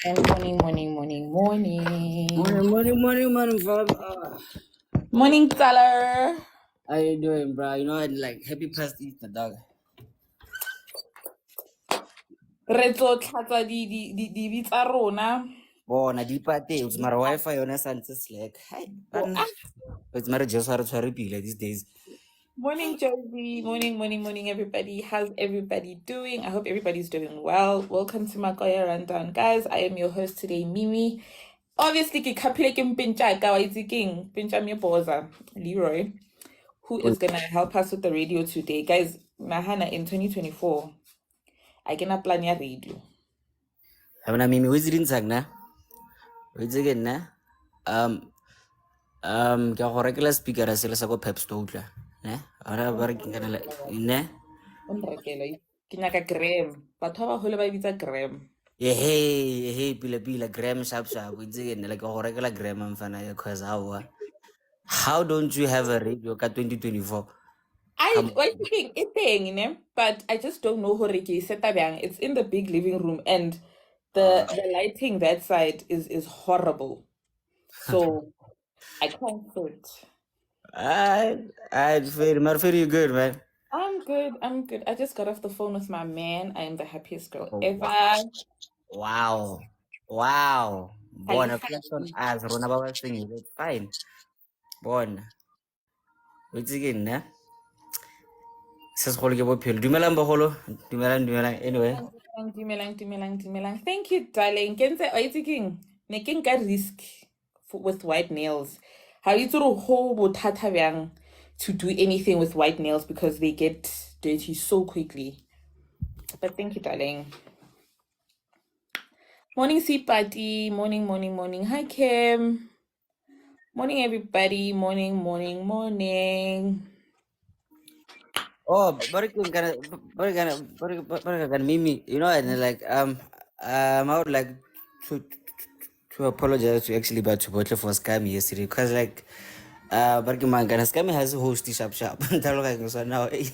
And morning. Morning, fam. Morning, Tyler. How you doing, bro? You know, like happy past Easter, dog. Re tlo tlhatswa di tsa rona. Bona di pate, it's my Wi-Fi on a sunset slack. Hi, Oh, banna. ah. It's my just sorry pila these days. Morning, Josie. Morning, everybody. How's everybody doing? I hope everybody's doing well. Welcome to Makoya Rundown. Guys, I am your host today, Mimi. Obviously, ke kapile ke mpincha ka wa itse keng, pincha me boza, Leroy, who is gonna help us with the radio today. Guys, Mahana in 2024, I can plan your radio. Abana mimi wizarding sagna. What's again na? Ke go rekela speaker a sele sa go Pep Stouter. Ne? Ara ba re kengana la ne? Onrekela ke nyaka gram batho ba baholo ba bitsa gram Hey, pila gram sharp. What's again like go rekela gram mfana ya cause how don't you have a radio ka 2024? I Come was thinking it's thing, you know, but I just don't know how to set that bang. It's in the big living room and on. the lighting that side is horrible. So I can't sit. I feel you good, man. I'm good. I just got off the phone with my man. I am the happiest girl Oh, ever. wow. Wow. Highly, Born a flex on highly. as Rona Baba singing. It's fine. Born. What's again, ne? Says Holy Gabo Dumelan Baholo. Dumelan. Anyway. Dumelang. Thank you, darling. Kenze oitsiking. Making a risk with white nails. How you sort of hold bothata to do anything with white nails because they get dirty so quickly. But thank you, darling. Morning, Sipati. Morning. Hi, Kim. Morning, everybody. Morning. Oh, Barikan Mimi. You know, and like I would like to to apologize to actually but to Butler for scam yesterday because like Barkiman scam has a host sharp. So now he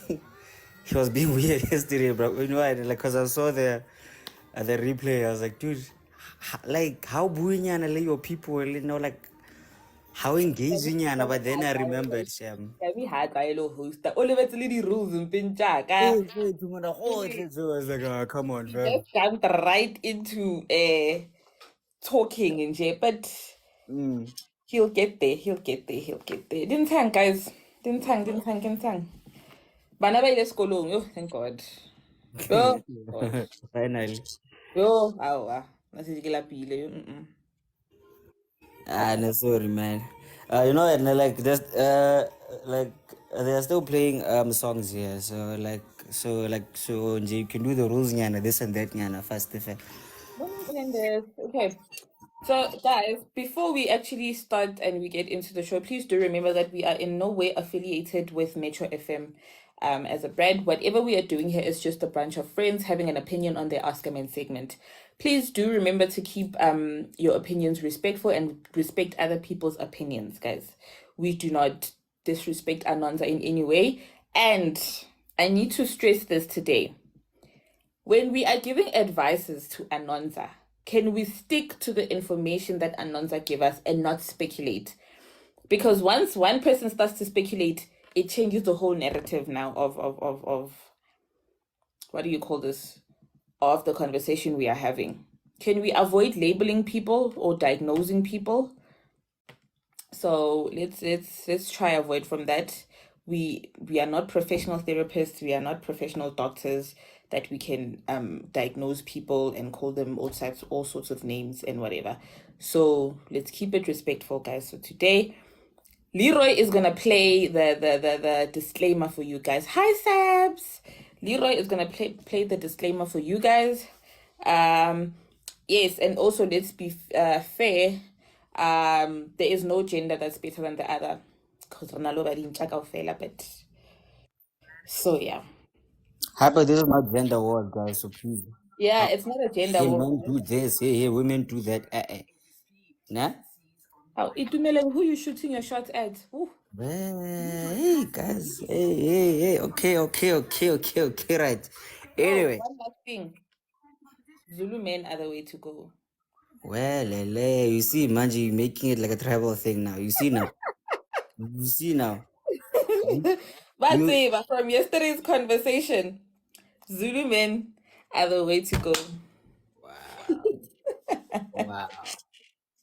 was being weird yesterday, bro. You know, and like, cause I saw the replay, I was like, dude, like how booing and like your people, you know, like how engaging and but then I remembered, Sam. We had a little host. All of it's little rules and Hey, pinchaka. hey, tomorrow, oh, so I was like, oh, come on, He fam. just jumped right into talking and shit, but Mm. he'll get there. Didn't hang, guys. Didn't hang. Bana ba ile sekolong. Yo, thank God. Yo, God. Finally. Yo, awa. Nasi ke lapile. Ah, no, sorry, man. You know, and like like they are still playing songs here. So you can do the rules, nyana, this and that, nyana, fast effect. Okay. So, guys, before we actually start and we get into the show, please do remember that we are in no way affiliated with Metro FM as a brand. Whatever we are doing here is just a bunch of friends having an opinion on their Ask a Man segment. Please do remember to keep your opinions respectful and respect other people's opinions, guys. We do not disrespect Anonza in any way. And I need to stress this today. When we are giving advices to Anonza, can we stick to the information that Anonza gave us and not speculate? Because once one person starts to speculate, it changes the whole narrative now of what do you call this? Of the conversation we are having. Can we avoid labeling people or diagnosing people? So let's try avoid from that. We are not professional therapists, we are not professional doctors that we can diagnose people and call them all sorts of names and whatever. So let's keep it respectful, guys. So today Leroy is gonna play the disclaimer for you guys. Hi Sabs. Leroy is gonna play the disclaimer for you guys. Yes, and also let's be fair. There is no gender that's better than the other. Because Ronaldo didn't check out fair, but so yeah. Hyper, this is not gender war, guys. So please, Yeah, it's not a gender hey, war. men do this. Hey, women do that. Nah. Oh, Itumele, who you shooting your shots at? Ooh. Hey, guys. Hey. Okay. Right. Oh, Anyway. one last thing. Zulu men are the way to go. Well, lele, you see, Manji, you're making it like a tribal thing now. You see now. You see now. But You say, but from yesterday's conversation, Zulu men are the way to go. wow.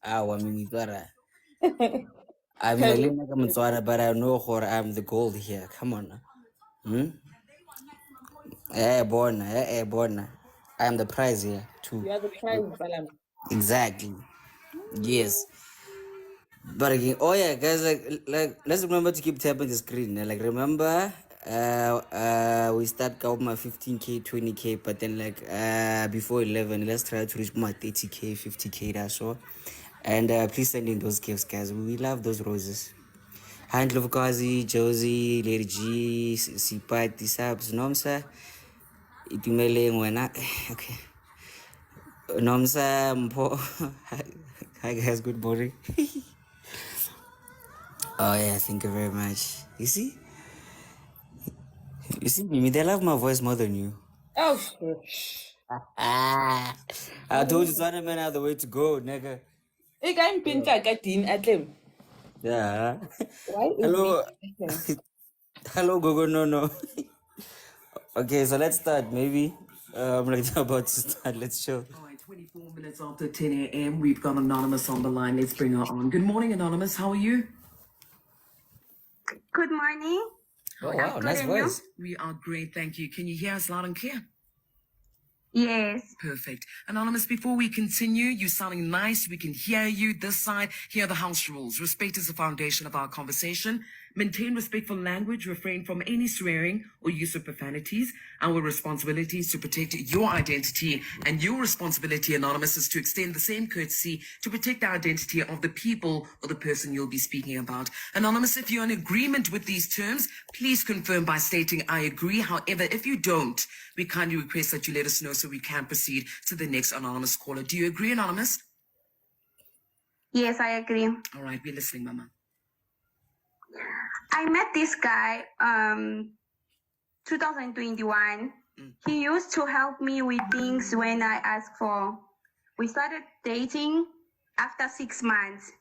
Wow. I mean you gotta I mean I Cause live like I'm Motswana, but I know I'm the gold here. Come on now. Hmm? Born. I am the prize here too. you are the prize, Balam. Exactly. Yes. But again, oh yeah, guys, like let's remember to keep tapping the screen. Like remember, we start out my 15K, 20K, but then like before 11, let's try to reach my 30K, 50K. That's all. And please send in those gifts, guys. We love those roses. Hi, Ndlovukazi, Josie, Lady G, Sipati, Sabs, Nomsa, Itumeleng, wena. Okay. Nomsa, Mpo. Hi, guys, good morning. Oh yeah, thank you very much. You see, Mimi, they love my voice more than you. Oh, shit. Ah, I told you, son, man, I have the way to go, nigga. You can't pinch a Dean at them. Yeah. Why is Hello, Dean? hello, Gogo. No. Okay, so let's start. Maybe I'm like about to start. Let's show. All right, 24 minutes after 10 a.m. We've got Anonymous on the line. Let's bring her on. Good morning, Anonymous. How are you? Good morning. Oh I'm wow, good, nice and you? voice. We are great, thank you. Can you hear us loud and clear? Yes. Perfect. Anonymous, before we continue, you sounding nice. We can hear you this side. Here are the house rules. Respect is the foundation of our conversation. Maintain respectful language. Refrain from any swearing or use of profanities. Our responsibility is to protect your identity, and your responsibility, Anonymous, is to extend the same courtesy to protect the identity of the people or the person you'll be speaking about. Anonymous, if you're in agreement with these terms, please confirm by stating I agree. However, if you don't, we kindly request that you let us know so we can proceed to the next anonymous caller. Do you agree, Anonymous? Yes, I agree. All right, we're listening, Mama. I met this guy 2021. He used to help me with things when I asked for. We started dating after 6 months,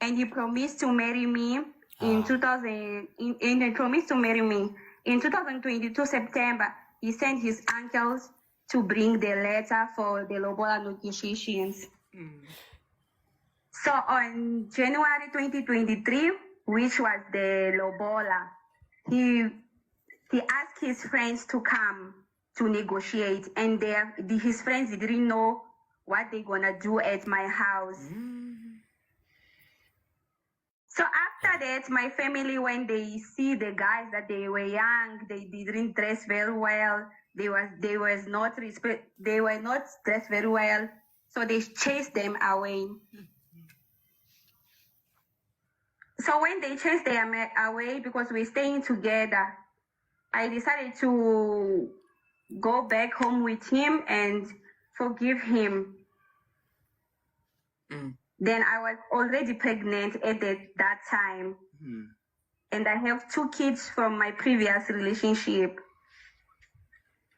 and he promised to marry me in 2000. He promised to marry me in 2022 September. He sent his uncles to bring the letter for the Lobola negotiations. So on January 2023, which was the Lobola, he asked his friends to come to negotiate, and his friends didn't know what they're gonna do at my house. So after that, my family, when they see the guys that they were young, they didn't dress very well. They were not dressed very well. So they chased them away. So when they chased them away, because we're staying together, I decided to go back home with him and forgive him. Then I was already pregnant at that time. And I have 2 kids from my previous relationship.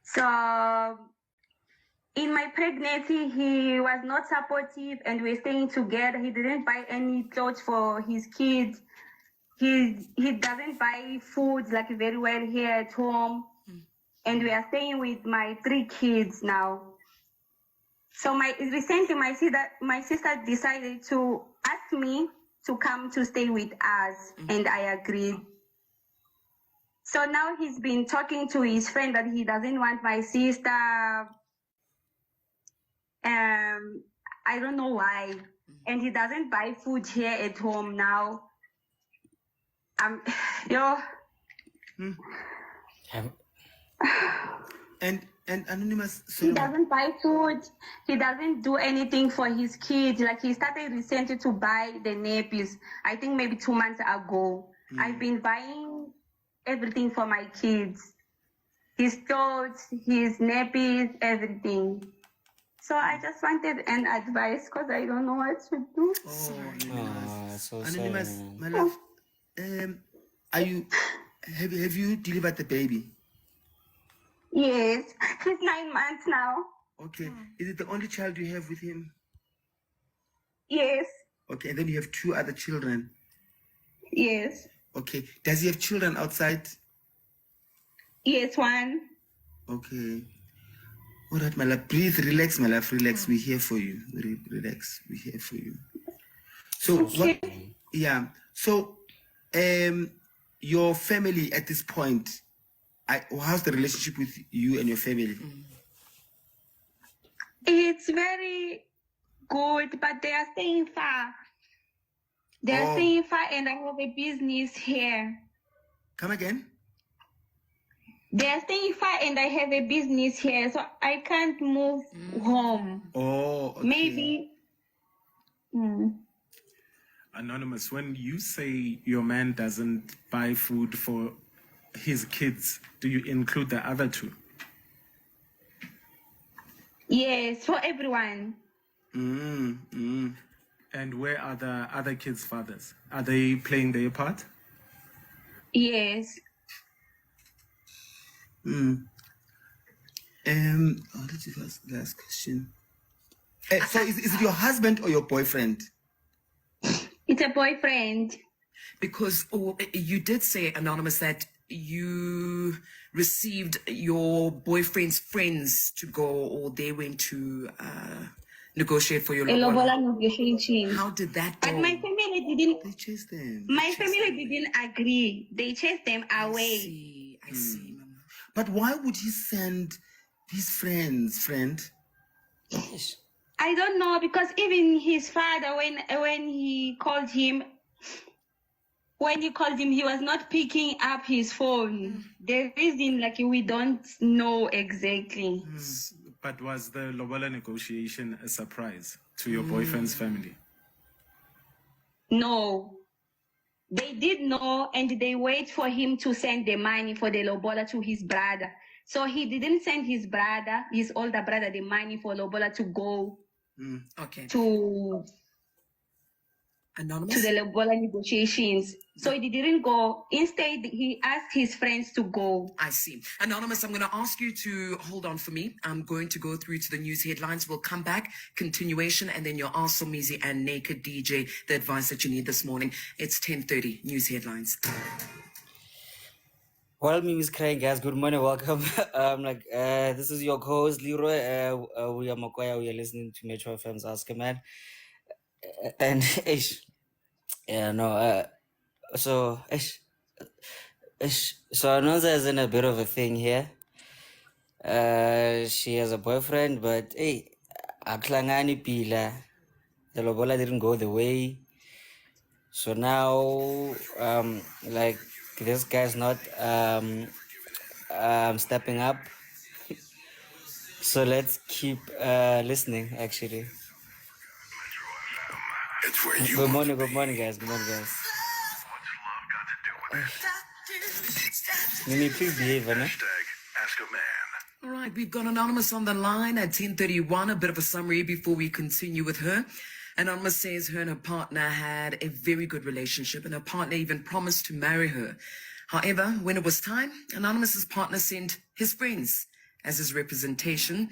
So in my pregnancy, he was not supportive, and we're staying together. He didn't buy any clothes for his kids. He doesn't buy food like very well here at home. And we are staying with my 3 kids now. So recently my sister decided to ask me to come to stay with us, and I agreed. So now he's been talking to his friend that he doesn't want my sister. I don't know why. And he doesn't buy food here at home now. And Anonymous, He doesn't buy food. He doesn't do anything for his kids. Like, he started recently to buy the nappies. I think maybe 2 months ago. I've been buying everything for my kids. His clothes, his nappies, everything. So I just wanted an advice because I don't know what to do. So Anonymous, sorry. my love, have you delivered the baby? Yes, he's 9 months now. Okay. Is it the only child you have with him? Yes. Okay, and then you have 2 other children. Yes. Okay, does he have children outside? Yes, one. Okay. All right, my love. Breathe, relax, my love. Relax. We're here for you. Relax. We're here for you. So what? Yeah. So, your family at this point, how's the relationship with you and your family? It's very good, but they are staying far. They are staying far, and I have a business here. Come again? They are staying far, and I have a business here, so I can't move home. Oh, okay. Maybe. Anonymous, when you say your man doesn't buy food for his kids, do you include the other 2? Yes, for everyone. And where are the other kids' fathers? Are they playing their part? Yes. Let's ask the last question. So is it your husband or your boyfriend? It's a boyfriend. Because you did say, Anonymous, that you received your boyfriend's friends to go, or they went to negotiate for your lobola. Negotiation. How did that go? But my family didn't. They chased them. My family didn't agree. They chased them away. I see, Mama. But why would he send his friend? Yes. I don't know, because even his father, when he called him, he was not picking up his phone. The reason, like, we don't know exactly. But was the lobola negotiation a surprise to your boyfriend's family? No. They did know, and they wait for him to send the money for the lobola to his brother. So he didn't send his older brother, the money for lobola to go Okay. to Anonymous? the lobola negotiations. So he didn't go. Instead, he asked his friends to go. I see. Anonymous, I'm going to ask you to hold on for me. I'm going to go through to the news headlines. We'll come back, continuation, and then you'll ask Somizi and Naked DJ the advice that you need this morning. It's 10:30, news headlines. While Mimi's crying, guys, good morning, welcome. This is your co-host, Leroy. We are Mokoya. We are listening to Metro FM's Ask a Man. And, so Anonza is in a bit of a thing here. She has a boyfriend, but hey, aklangani pila. The lobola didn't go the way. So now, this guy's not stepping up. So let's keep listening. Actually. Good morning, guys. Mimi, please behave, no? All right, we've got Anonymous on the line at 10:31. A bit of a summary before we continue with her. Anonymous says her and her partner had a very good relationship, and her partner even promised to marry her. However, when it was time, Anonymous's partner sent his friends as his representation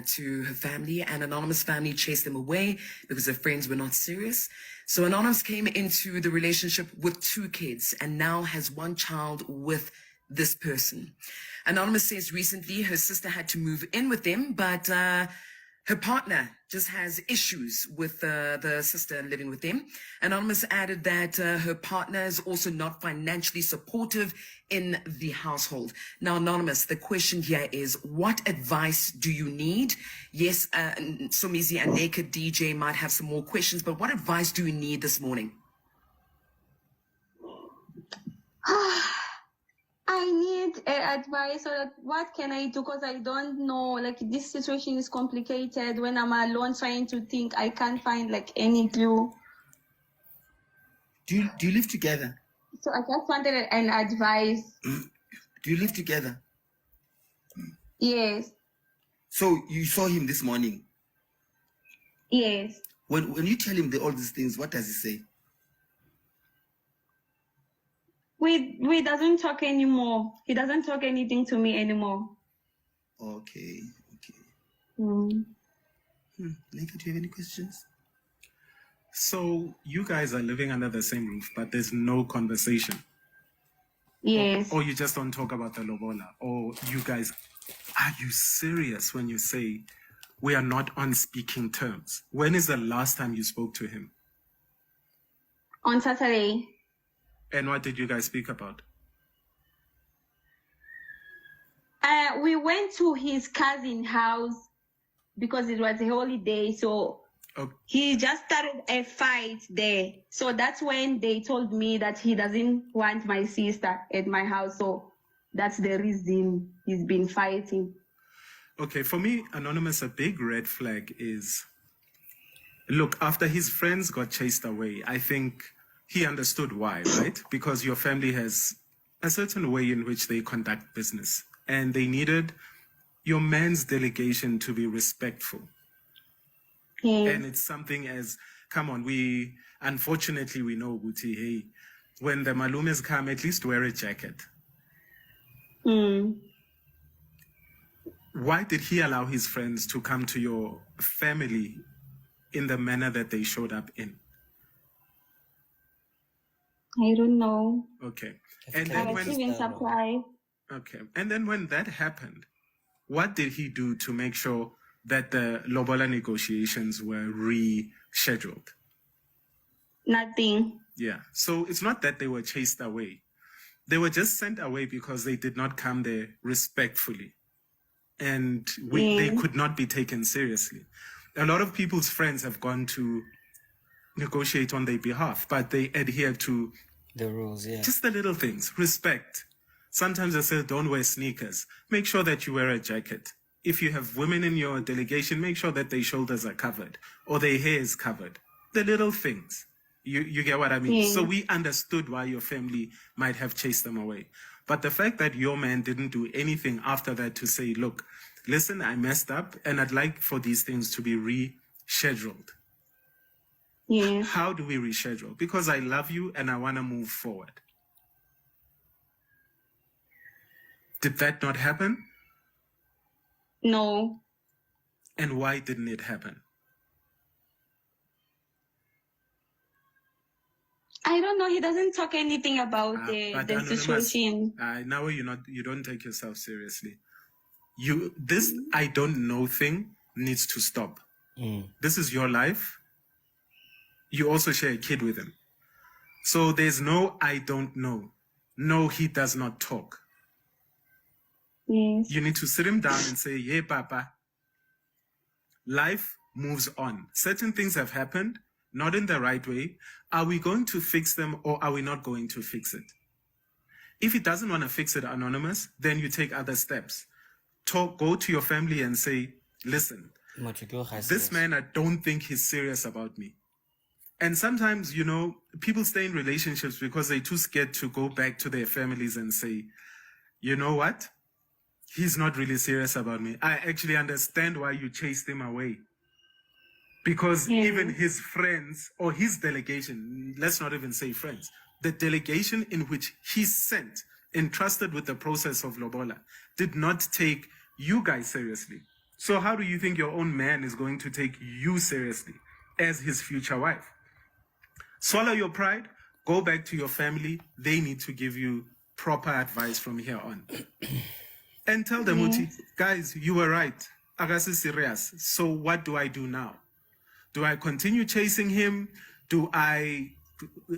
to her family, and Anonymous' family chased them away because their friends were not serious. So Anonymous came into the relationship with 2 kids and now has 1 child with this person. Anonymous says recently her sister had to move in with them, but her partner just has issues with the sister living with them. Anonymous added that her partner is also not financially supportive in the household. Now, Anonymous, the question here is, what advice do you need? Yes, Somizi and Naked DJ might have some more questions, but what advice do you need this morning? I need advice, or what can I do? Because I don't know. Like, this situation is complicated. When I'm alone trying to think, I can't find like any clue. Do you live together? So I just wanted an advice. Do you live together? Yes. So you saw him this morning. Yes. When you tell him all these things, what does he say? We doesn't talk anymore. He doesn't talk anything to me anymore. Okay. Mm. Naked, do you have any questions? So you guys are living under the same roof, but there's no conversation. Yes. Or you just don't talk about the lobola. Or you guys, are you serious when you say we are not on speaking terms? When is the last time you spoke to him? On Saturday. And what did you guys speak about? We went to his cousin's house because it was a holiday. So Okay. he just started a fight there. So that's when they told me that he doesn't want my sister at my house. So that's the reason he's been fighting. Okay, for me, Anonymous, a big red flag is, look, after his friends got chased away, I think he understood why, right? Because your family has a certain way in which they conduct business, and they needed your man's delegation to be respectful. Yes. And it's something as, come on, unfortunately, we know, Guti, hey, when the Malumes come, at least wear a jacket. Mm. Why did he allow his friends to come to your family in the manner that they showed up in? I don't know. Okay. And I then was when even surprised. okay, and then when that happened, what did he do to make sure that the lobola negotiations were rescheduled? Nothing. Yeah. So it's not that they were chased away. They were just sent away because they did not come there respectfully. And they could not be taken seriously. A lot of people's friends have gone to negotiate on their behalf, but they adhere to The rules, yeah. just the little things. Respect. Sometimes I say, don't wear sneakers. Make sure that you wear a jacket. If you have women in your delegation, make sure that their shoulders are covered or their hair is covered. The little things. You get what I mean? So we understood why your family might have chased them away. But the fact that your man didn't do anything after that to say, look, listen, I messed up and I'd like for these things to be rescheduled. Yes. How do we reschedule? Because I love you and I want to move forward. Did that not happen? No. And why didn't it happen? I don't know. He doesn't talk anything about But the Anonymous, situation. now you don't take yourself seriously. This I don't know thing needs to stop. This is your life. You also share a kid with him. So there's no I don't know. No, he does not talk. Yes. You need to sit him down and say, yeah, Papa, life moves on. Certain things have happened, not in the right way. Are we going to fix them or are we not going to fix it? If he doesn't want to fix it, Anonymous, then you take other steps. Go to your family and say, listen, this man, I don't think he's serious about me. And sometimes, people stay in relationships because they're too scared to go back to their families and say, you know what? He's not really serious about me. I actually understand why you chased him away. Because even his friends or his delegation, let's not even say friends, the delegation in which he sent, entrusted with the process of lobola, did not take you guys seriously. So how do you think your own man is going to take you seriously as his future wife? Swallow your pride, go back to your family. They need to give you proper advice from here on. And tell them, Uti, guys, you were right. Agas is serious. So what do I do now? Do I continue chasing him? Do I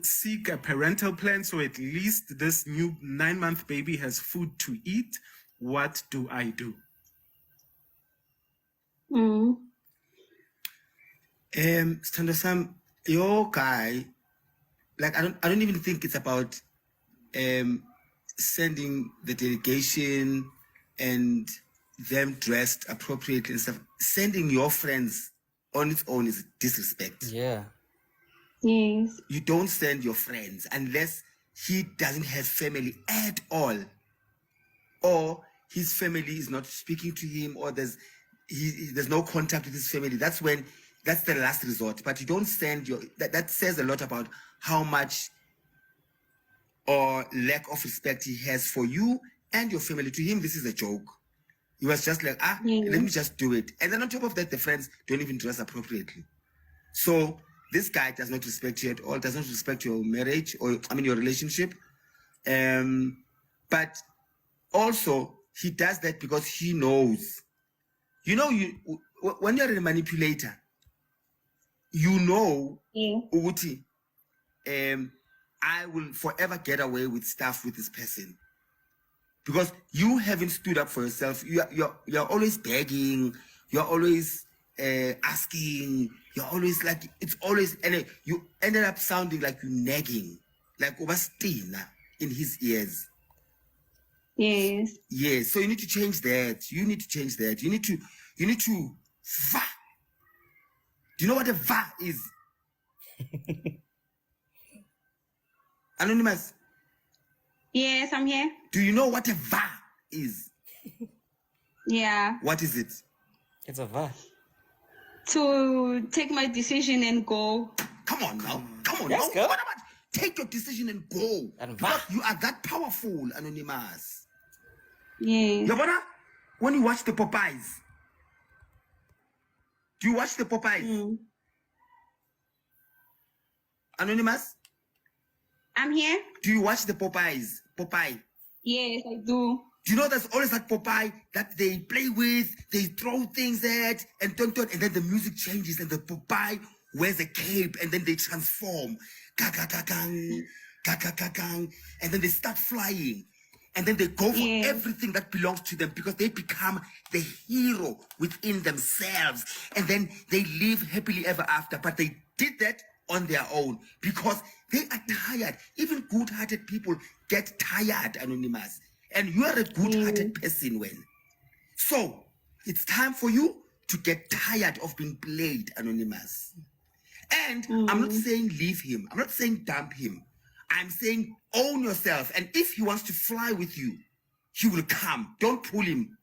seek a parental plan so at least this new 9-month baby has food to eat? What do I do? Stando Sam, your guy, like I don't even think it's about sending the delegation and them dressed appropriately and stuff. Sending your friends on its own is disrespect. Yeah. Yes. You don't send your friends unless he doesn't have family at all, or his family is not speaking to him, or there's no contact with his family. That's the last resort. But you don't send that says a lot about how much or lack of respect he has for you and your family. To him, this is a joke. He was just like, let me just do it. And then on top of that, the friends don't even dress appropriately. So this guy does not respect you at all, does not respect your marriage or your relationship. But also he does that because he knows. When you're a manipulator, you know, Uguti, I will forever get away with stuff with this person. Because you haven't stood up for yourself. You're always begging. You're always asking. You're always like, it's always, and you ended up sounding like you're nagging, like Obastina in his ears. Yes. Yes. So you need to change that. You need to change that. You need to va. Do you know what a va is? Anonymous. Yes, I'm here. Do you know what a va is? Yeah. What is it? It's a va. To take my decision and go. Come on now. Come on Let's now. go. What about take your decision and go? And Because va. you are that powerful, Anonymous. Yes. Yabona, when you watch the Popeyes, do you watch the Popeyes? Anonymous, I'm here. do you watch the Popeyes? Popeye. Yes, I do. Do you know there's always that Popeye that they play with, they throw things at, and and then the music changes and the Popeye wears a cape and then they transform. Kakakakang, kakakakang, and then they start flying. And then they go for everything that belongs to them because they become the hero within themselves. And then they live happily ever after. But they did that on their own because they are tired. Even good-hearted people get tired, Anonymous. And you are a good-hearted person, when. So it's time for you to get tired of being played, Anonymous. And I'm not saying leave him. I'm not saying dump him. I'm saying own yourself. And if he wants to fly with you, he will come. Don't pull him.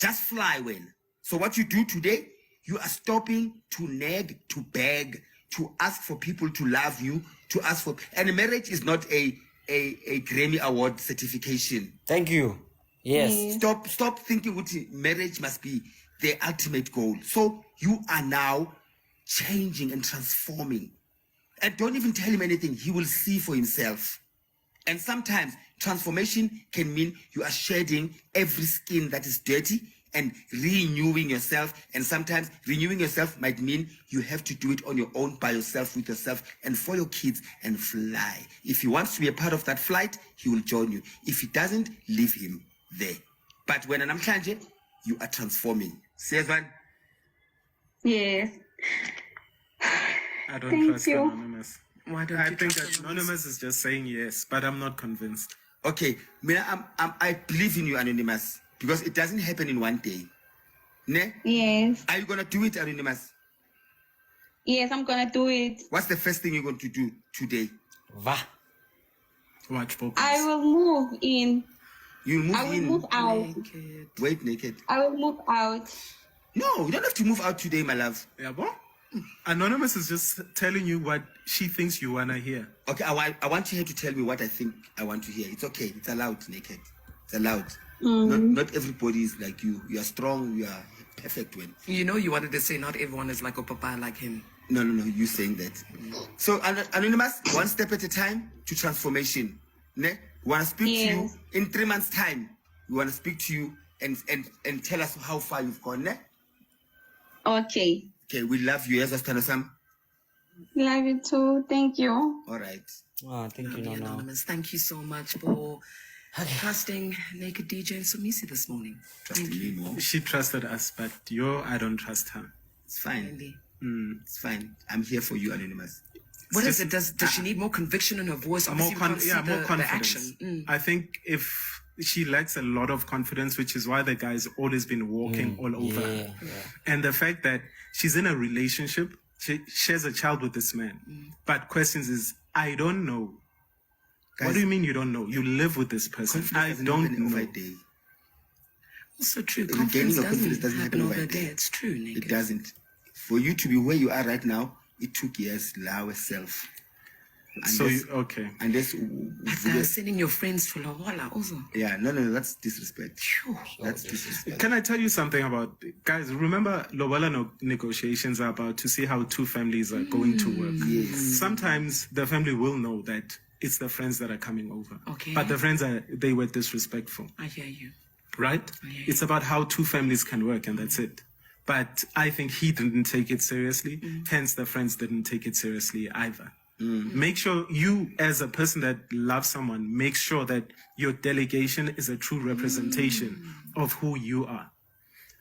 Just fly, when. So what you do today, you are stopping to nag, to beg, to ask for people to love you, to ask for... And marriage is not a Grammy Award certification. Thank you. Yes. Stop thinking marriage must be the ultimate goal. So you are now changing and transforming. And don't even tell him anything. He will see for himself. And sometimes transformation can mean you are shedding every skin that is dirty and renewing yourself. And sometimes renewing yourself might mean you have to do it on your own, by yourself, with yourself, and for your kids, and fly. If he wants to be a part of that flight, he will join you. If he doesn't, leave him there. But when I'm Namhlanje, you are transforming. Sevan? Yes. I don't Thank trust you. Anonymous. Why don't I you think trust that Anonymous is just saying yes, but I'm not convinced. Okay, I believe in you, Anonymous, because it doesn't happen in one day. Ne? Yes. Are you going to do it, Anonymous? Yes, I'm gonna do it. What's the first thing you're going to do today? Va. Watch Popeyes. I will move in. You'll move I will in. move out. Naked. Wait, naked. I will move out. No, you don't have to move out today, my love. Yeah, boy? Anonymous is just telling you what she thinks you want to hear. Okay, I want you to tell me what I think I want to hear. It's okay. It's allowed, naked. It's allowed. Not everybody is like you. You are strong. You are perfect. When You know you wanted to say not everyone is like a papa like him. no, you saying that. So Anonymous, one step at a time to transformation. Ne? We want to speak to you Yes. in 3 months' time. We want to speak to you and tell us how far you've gone. Ne? Okay. Okay, we love you. Yes, Sam. Love you too. Thank you. All right. Oh, thank you, Lovely no. Anonymous, thank you so much for trusting Naked DJ and Sumisi this morning. Trust me more. She trusted us, but I don't trust her. It's fine. Really. It's fine. I'm here for you, Anonymous. What is it? Does she need more conviction in her voice? More, Obviously, we can't see more the confidence. action. I think if she lacks a lot of confidence, which is why the guy's always been walking all over her. And the fact that she's in a relationship, she shares a child with this man, but questions is, I don't know. Guys, What do you mean you don't know? You live with this person. I Confidence doesn't don't happen know. overnight. Also true. Regaining Confidence your confidence doesn't doesn't happen happen over a overnight. day. It's true, It Naked. doesn't. For you to be where you are right now, it took years. Allow yourself. So, okay. Unless sending your friends to Lobola also. yeah, no, that's disrespect. That's disrespect. Can I tell you something about, guys, remember Lobola negotiations are about to see how two families are going to work. Yes. Sometimes the family will know that it's the friends that are coming over. Okay. But the friends, they were disrespectful. I hear you. Right? Yeah. It's about how two families can work, and that's it. But I think he didn't take it seriously. Hence, the friends didn't take it seriously either. Make sure you, as a person that loves someone, make sure that your delegation is a true representation of who you are.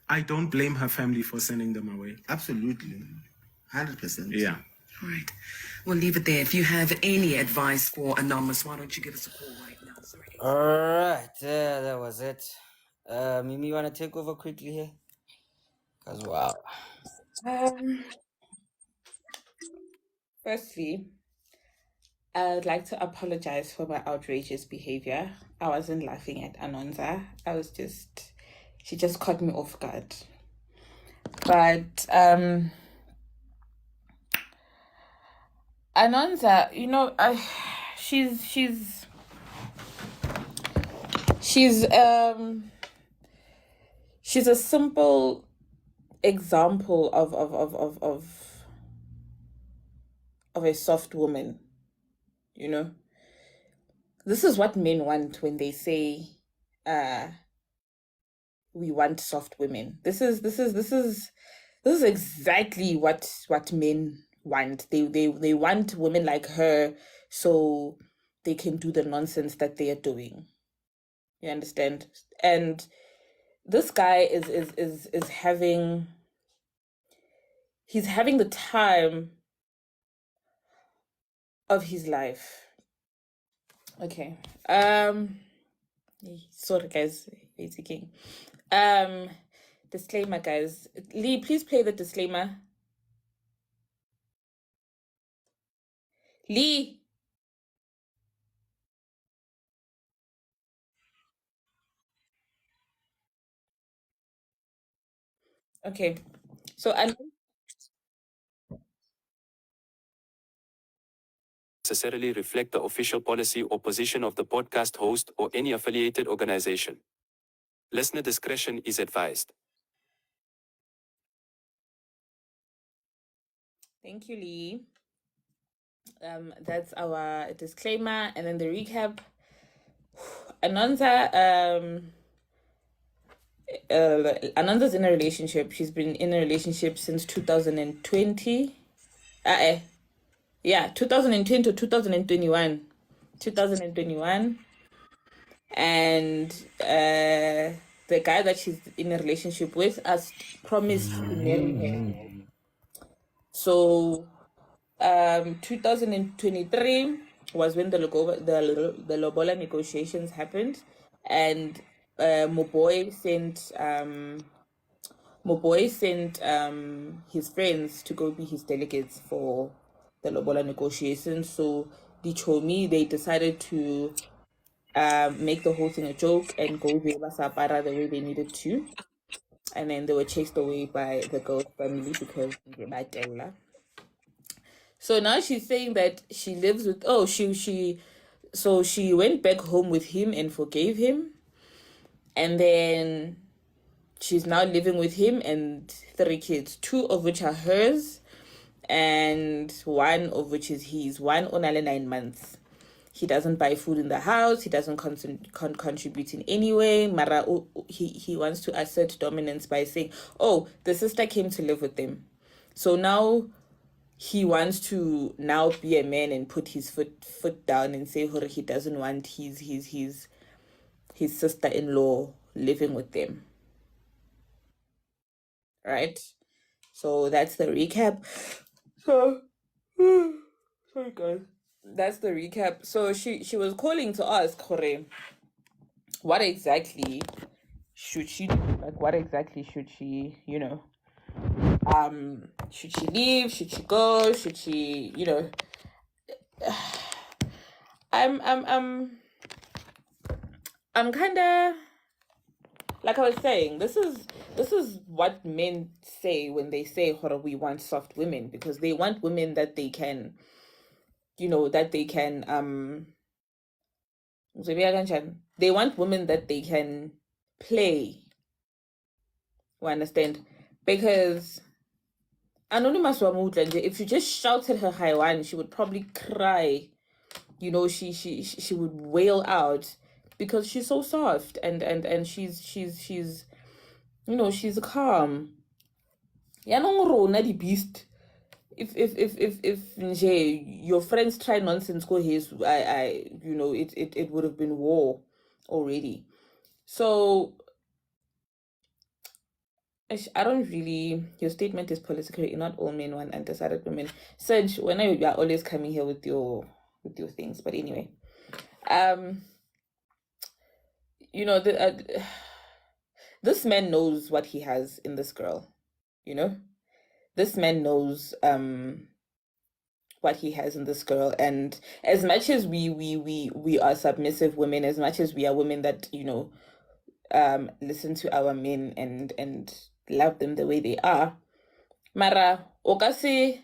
I don't blame her family for sending them away. Absolutely. 100%. Yeah. All right. We'll leave it there. If you have any advice for Anonymous, why don't you give us a call right now? Sorry. All right, that was it. Mimi, you want to take over quickly here? Because, wow. Firstly, I would like to apologize for my outrageous behavior. I wasn't laughing at Anonza. She just caught me off guard. But Anonza, she's a simple example of a soft woman. This is what men want when they say we want soft women. This is exactly what men want. They want women like her so they can do the nonsense that they are doing. You understand? And this guy is having the time of his life. Okay. Sorry guys, waiting. Disclaimer, guys. Lee, please play the disclaimer. Lee. Okay. So necessarily reflect the official policy or position of the podcast host or any affiliated organization. Listener discretion is advised. Thank you, Lee. That's our disclaimer, and then the recap. Ananda's in a relationship. She's been in a relationship since 2020. 2010 to 2021. 2021. And the guy that she's in a relationship with has promised to marry her. So 2023 was when the Lobola negotiations happened, and Moboy sent his friends to go be his delegates for the Lobola negotiations. So the Chomi, they decided to make the whole thing a joke and go Sapara the way they needed to, and then they were chased away by the girl's family because they might Ella. So now she's saying that she lives with she went back home with him and forgave him, and then she's now living with him and 3 kids, 2 of which are hers and 1 of which is his. 1 only 9 months. He doesn't buy food in the house. He doesn't contribute in any way. Mara, he wants to assert dominance by saying, oh, the sister came to live with them. So now he wants to now be a man and put his foot down and say he doesn't want his sister-in-law living with them. Right? So that's the recap. So sorry guys. That's the recap. So she was calling to ask Kore, what exactly should she do? Like, what exactly should she, should she leave? Should she go? Should she, I'm kind of, like I was saying, this is what men say when they say we want soft women, because they want women that they can you know, that they can they want women that they can play. You understand? Because Anonymous Wamudlanje, if you just shouted her Haiwan, she would probably cry. You know, she would wail out because she's so soft and she's you know, she's calm. Yanong rona the beast. If nje, your friends try nonsense go his, I you know, it would have been war already. So I don't really. Your statement is political. Not all men want undecided women. Serge, when you are always coming here with your things, but anyway, you know, this man knows what he has in this girl. You know, this man knows what he has in this girl, and as much as we are submissive women, as much as we are women that, you know, listen to our men and love them the way they are, mara okasi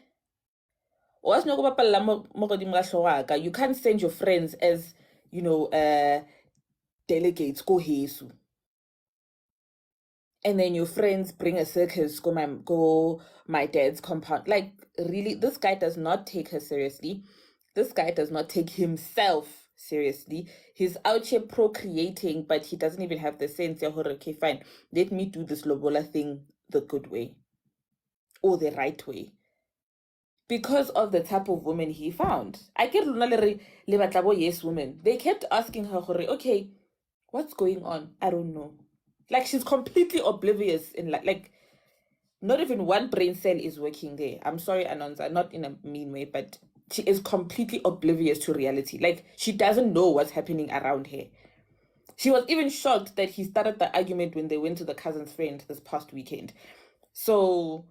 you can't send your friends as, you know, delegates go hesu, and then your friends bring a circus go my dad's compound. Like, really, this guy does not take her seriously. This guy does not take himself seriously. He's out here procreating, but he doesn't even have the sense, okay, fine, let me do this lobola thing the good way or the right way, because of the type of woman he found. I get yes women. They kept asking her, okay, what's going on? I don't know. Like, she's completely oblivious in like not even one brain cell is working there. I'm sorry, Anonza, not in a mean way, but she is completely oblivious to reality. Like, she doesn't know what's happening around her. She was even shocked that he started the argument when they went to the cousin's friend this past weekend. So,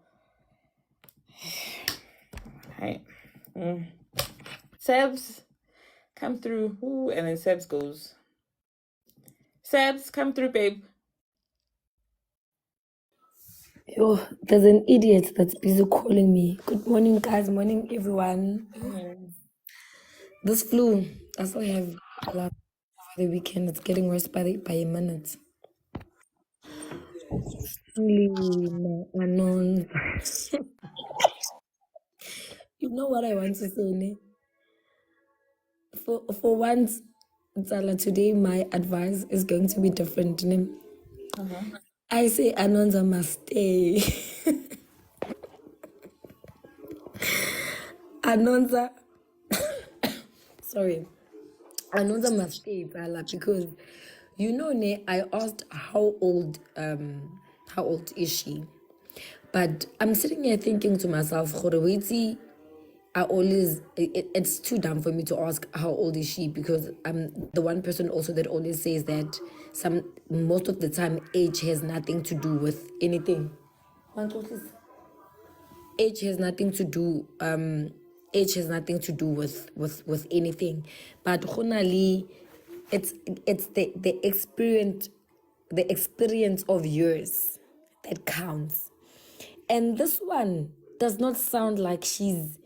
hi. Sebs, come through. Ooh, and then Sebs goes. Sebs, come through, babe. Yo, there's an idiot that's busy calling me. Good morning, guys. Morning, everyone. This flu, I still have last over the weekend. It's getting worse by a minute. Unknown. You know what I want to say, ne? For once, Zala, today my advice is going to be different. Ne? I say Anonza must stay. Anonza. Sorry. Anonza must stay, Zala, because you know, ne, I asked how old is she? But I'm sitting here thinking to myself, Khorewiti, it's too dumb for me to ask how old is she, because I'm the one person also that always says that most of the time age has nothing to do with anything. Age has nothing to do with anything. But honestly, it's the experience of years that counts. And this one does not sound like she's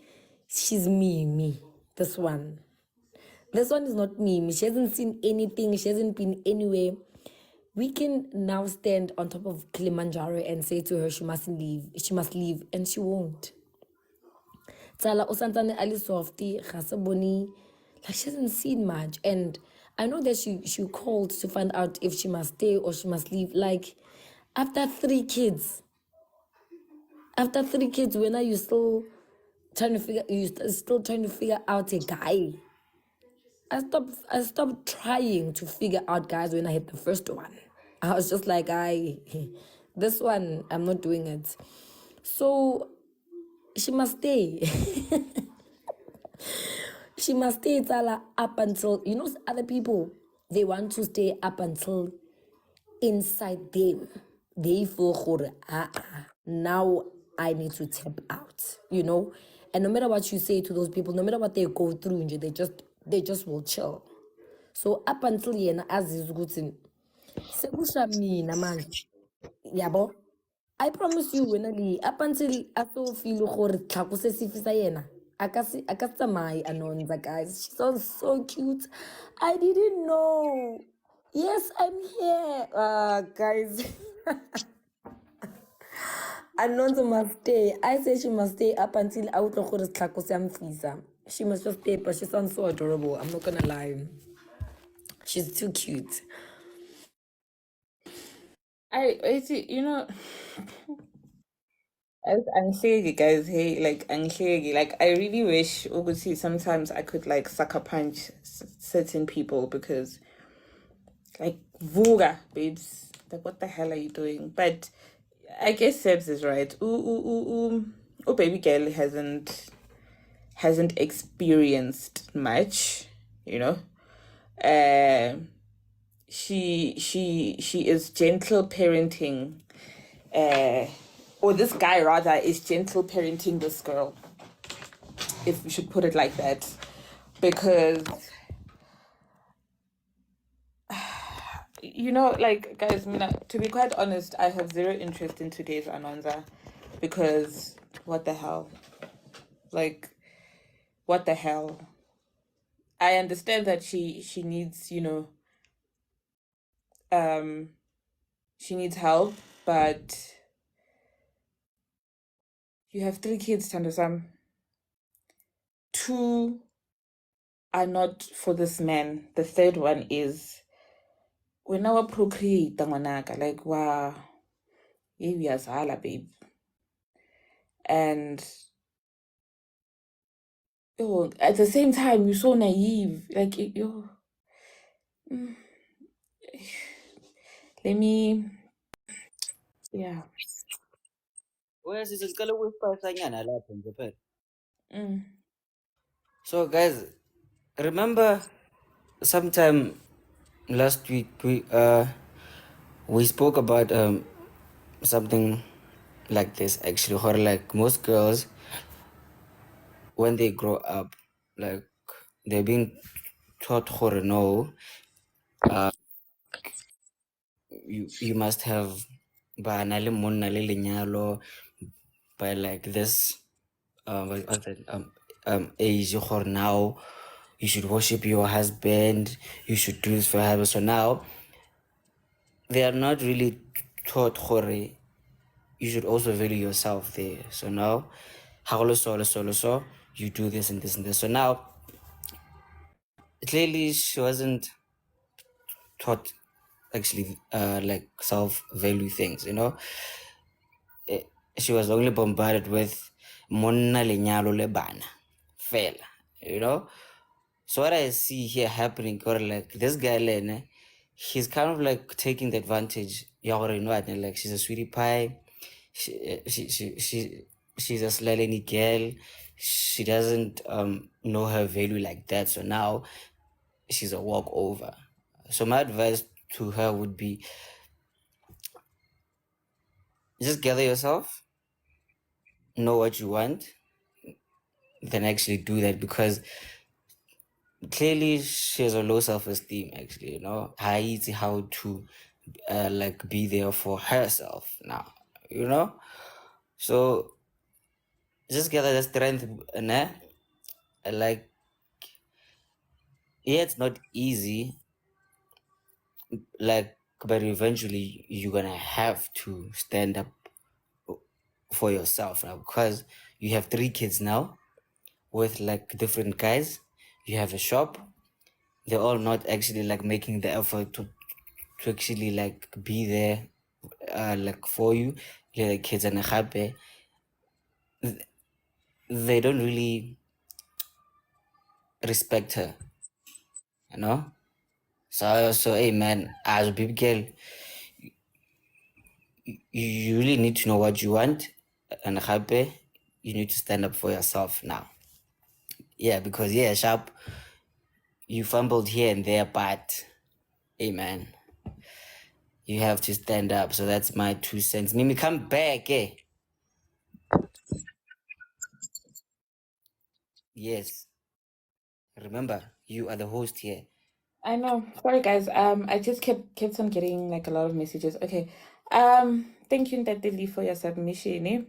me. This one is not me. She hasn't seen anything. She hasn't been anywhere. We can now stand on top of Kilimanjaro and say to her she mustn't leave. She must leave, and she won't. Tsala usantane ali softy, gasaboni, like she hasn't seen much. And I know that she called to find out if she must stay or she must leave. Like, after 3 kids, when are you still trying to figure out a guy? I stopped trying to figure out guys when I hit the first one. I was just like, this one, I'm not doing it. So she must stay. She must stay, Tala, up until, you know, other people, they want to stay up until inside them they feel now I need to tap out, you know. And no matter what you say to those people, no matter what they go through, they just will chill. So up until yena aziz ukuthi sekusha mina manje, yabo, I promise you, when up until I feel gore tlhako se sifisa yena, Akasamai Anonza, guys. She sounds so cute. I didn't know. Yes, I'm here. Guys. Anonza must stay. I say she must stay up until she must just stay, but she sounds so adorable. I'm not gonna lie. She's too cute. As Anshegi guys, hey, like Anshegi, like I really wish obviously sometimes I could like sucker punch certain people because like Vuga, babes, like what the hell are you doing? But I guess Sebs is right. Oh, baby girl hasn't experienced much, you know. She is gentle parenting, or this guy rather is gentle parenting this girl, if we should put it like that, because like guys, Mina, to be quite honest, I have zero interest in today's Anonza because what the hell, like what the hell. I understand that she needs she needs help, but you have 3 kids, Tandasam. 2 are not for this man. The third one is when I procreate ngwanaka, like wow, iyazala babe. And at the same time you're so naive, like you let me yeah. Well, sicela ukuyifasanyana lapho nje phela. Mm. So guys, remember sometime last week we spoke about something like this actually, or like most girls when they grow up, like they're being taught how to know you must have bana le monna le lenyalo by like this what's that, age, or now you should worship your husband, you should do this for your husband. So now they are not really taught gore you should also value yourself there. So now so you do this and this and this. So now clearly she wasn't taught actually like self-value things, she was only bombarded with monna lenyalo le bana fela, so what I see here happening, or like this guy Lene, he's kind of like taking the advantage. Like she's a sweetie pie. She's a slaleny girl. She doesn't know her value like that. So now she's a walkover. So my advice to her would be just gather yourself, know what you want, then actually do that, because clearly she has a low self-esteem actually, how to like be there for herself now, so just gather the strength, like yeah, it's not easy, like, but eventually you're gonna have to stand up for yourself now, because you have 3 kids now with like different guys. You have a shop. They're all not actually like making the effort to actually like be there like for you. The kids and they don't really respect her, so hey man, as a big girl, you really need to know what you want, and you need to stand up for yourself now. Yeah, because yeah, sharp, you fumbled here and there, but hey man, you have to stand up. So that's my 2 cents. Mimi, come back, eh? Yes. Remember, you are the host here. I know. Sorry guys. I just kept on getting like a lot of messages. Okay. Thank you, Ntatili, for your submission.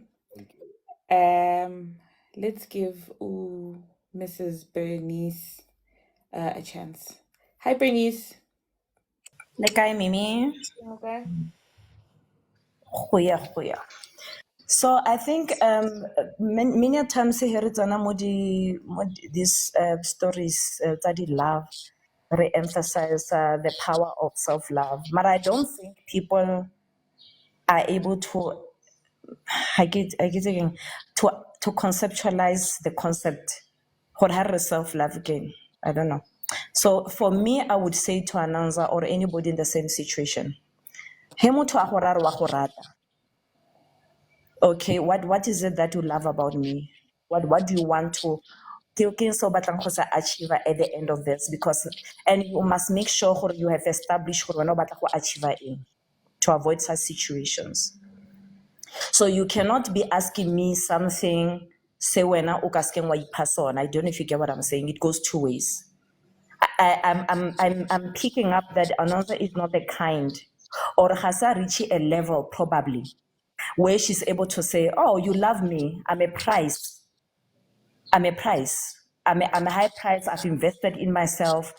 let's give Mrs. Bernice a chance. Hi, Bernice. Le kae, Mimi? Okay. Goeie. So I think many times here it's these stories that love re-emphasize the power of self-love. But I don't think people are able to again, to conceptualize the concept for her self-love again. I don't know. So for me, I would say to Ananza or anybody in the same situation, he motho a go ra re wa go rata. Okay, what is it that you love about me? What do you want to so batlang go se achieve at the end of this? Because and you must make sure gore you have established gore wena o batla go achieve eng to avoid such situations. So you cannot be asking me something say wena o ka skeng wa ipha sona. I don't know if you get what I'm saying. It goes two ways. I'm picking up that Ananza is not the kind or has reached a level probably where she's able to say, oh, you love me, I'm a price. I'm a high price, I've invested in myself.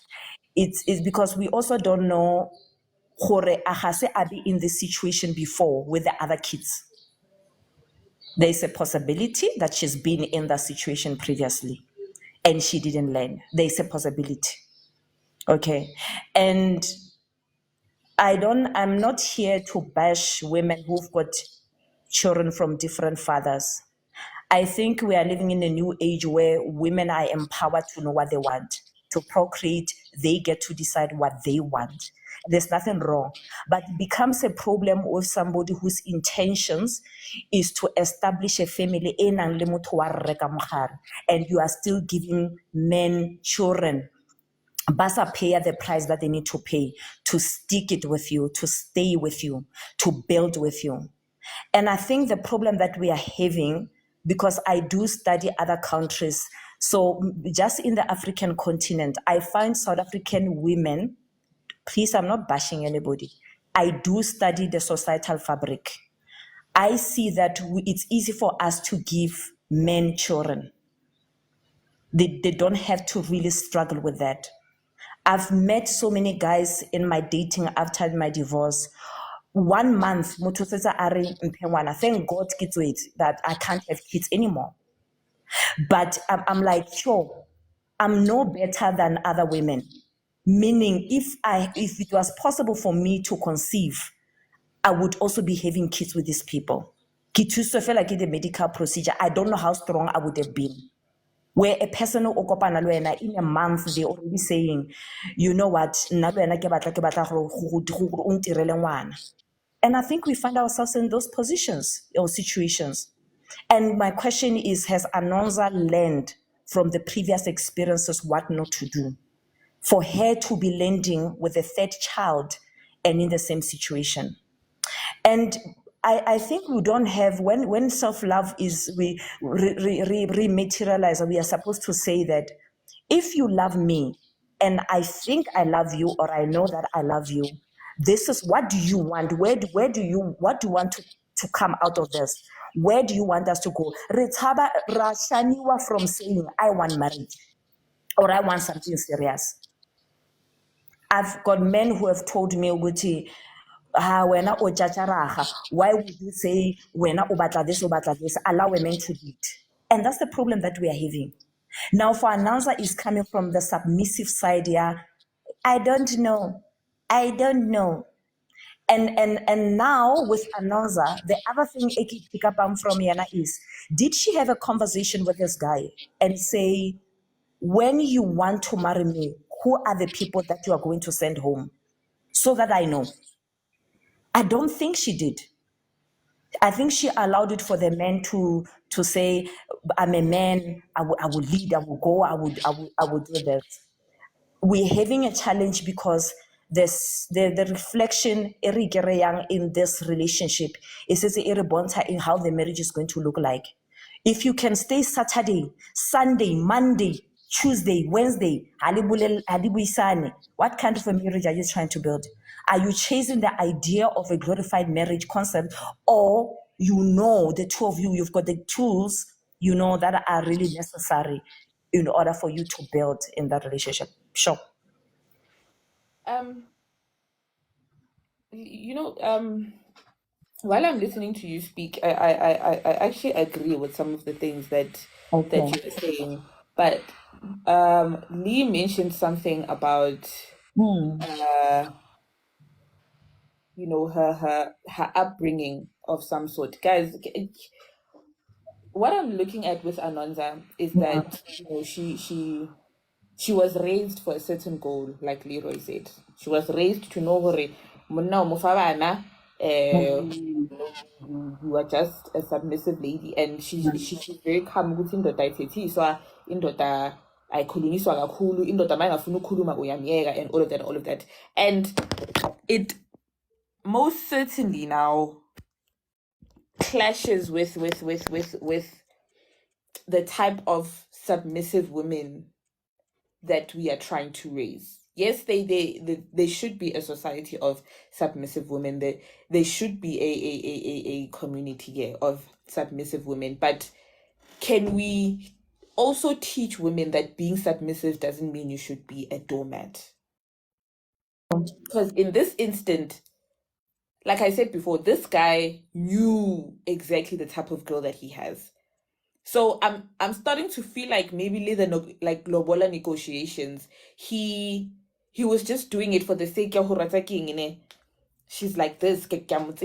It's because we also don't know gore Ahase Abi in this situation before with the other kids. There's a possibility that she's been in that situation previously and she didn't learn. There's a possibility. Okay. And I'm not here to bash women who've got children from different fathers. I think we are living in a new age where women are empowered to know what they want, to procreate. They get to decide what they want. There's nothing wrong, but it becomes a problem with somebody whose intentions is to establish a family and you are still giving men children. Basa pay the price that they need to pay to stick it with you, to stay with you, to build with you. And I think the problem that we are having, because I do study other countries, so just in the African continent, I find South African women, please, I'm not bashing anybody. I do study the societal fabric. I see that it's easy for us to give men children. They don't have to really struggle with that. I've met so many guys in my dating after my divorce. 1 month, thank God that I can't have kids anymore. But I'm like, sure, I'm no better than other women. Meaning, if it was possible for me to conceive, I would also be having kids with these people. Feel like the medical procedure. I don't know how strong I would have been. Where a person who in a month, they're already saying, you know what, and I think we find ourselves in those positions or situations. And my question is, has Anonza learned from the previous experiences what not to do? For her to be landing with a third child and in the same situation. And I think we don't have, when self-love is rematerialized, we are supposed to say that if you love me and I think I love you or I know that I love you, this is what do you want? What do you want to come out of this? Where do you want us to go? Retaba rashaniwa from saying I want marriage or I want something serious. I've got men who have told me, Uguti, wena o jajaraga, why would you say wena o batla this, allow a man to lead? And that's the problem that we are having. Now for Ananza is coming from the submissive side, yeah. I don't know. And now with Ananza, the other thing I can pick up on from Yana is, did she have a conversation with this guy and say, when you want to marry me, who are the people that you are going to send home? So that I know. I don't think she did. I think she allowed it for the men to say, I'm a man, I will lead, I will go, I would do that. We're having a challenge because the reflection in this relationship is in how the marriage is going to look like. If you can stay Saturday, Sunday, Monday, Tuesday, Wednesday, what kind of a marriage are you trying to build? Are you chasing the idea of a glorified marriage concept, or you know the two of you, you've got the tools that are really necessary in order for you to build in that relationship. Sure. While I'm listening to you speak, I actually agree with some of the things that Okay. you were saying. But Lee mentioned something about her upbringing of some sort. Guys, what I'm looking at with Anonza is that she was raised for a certain goal, like Leroy said. She was raised to know hore monna o mo fa bana, you are just a submissive lady, and she's very calm ukuthi indoda ayithethiswa, indoda ayikhulunyiswa kakhulu, indoda mayingafuna ukukhuluma uyamyeka, and all of that. And it most certainly now clashes with the type of submissive women that we are trying to raise. Yes, they should be a society of submissive women. They should be a community of submissive women. But can we also teach women that being submissive doesn't mean you should be a doormat? Because in this instant, like I said before, this guy knew exactly the type of girl that he has. So I'm starting to feel like maybe like lobola negotiations, he was just doing it for the sake of king. She's like this, and like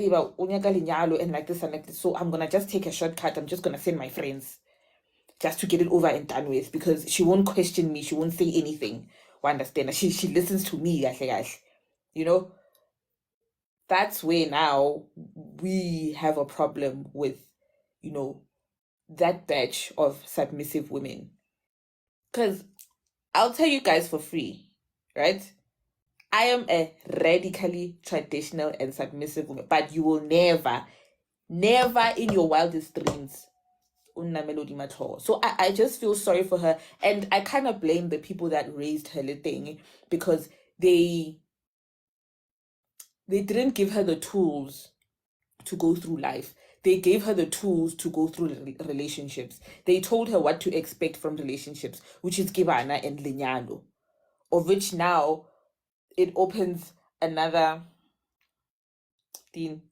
this and like this. So I'm gonna just take a shortcut. I'm just gonna send my friends just to get it over and done with, because she won't question me. She won't say anything. Understand? She listens to me. You know, that's where now we have a problem with, that batch of submissive women. Because I'll tell you guys for free, right? I am a radically traditional and submissive woman, but you will never in your wildest dreams unna Melody Matho. So I just feel sorry for her, and I kind of blame the people that raised her thing, because they didn't give her the tools to go through life. They gave her the tools to go through relationships. They told her what to expect from relationships, which is Kibana and Lenyalo, of which now it opens another Dean.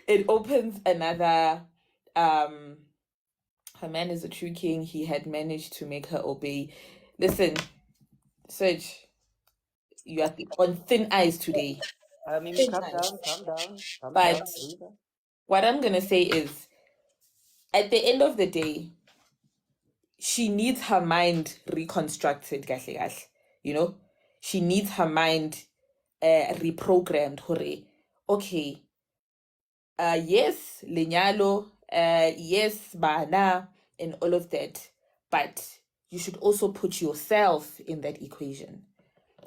It opens another her man is a true king. He had managed to make her obey. Listen, Serge, you are on thin ice today. Mimi, calm down, calm down, calm But down. Breathe. what I'm gonna say is, at the end of the day, she needs her mind reconstructed, kahle kahle. She needs her mind reprogrammed. Hore, okay, yes, lenyalo, yes, bana, and all of that, but you should also put yourself in that equation.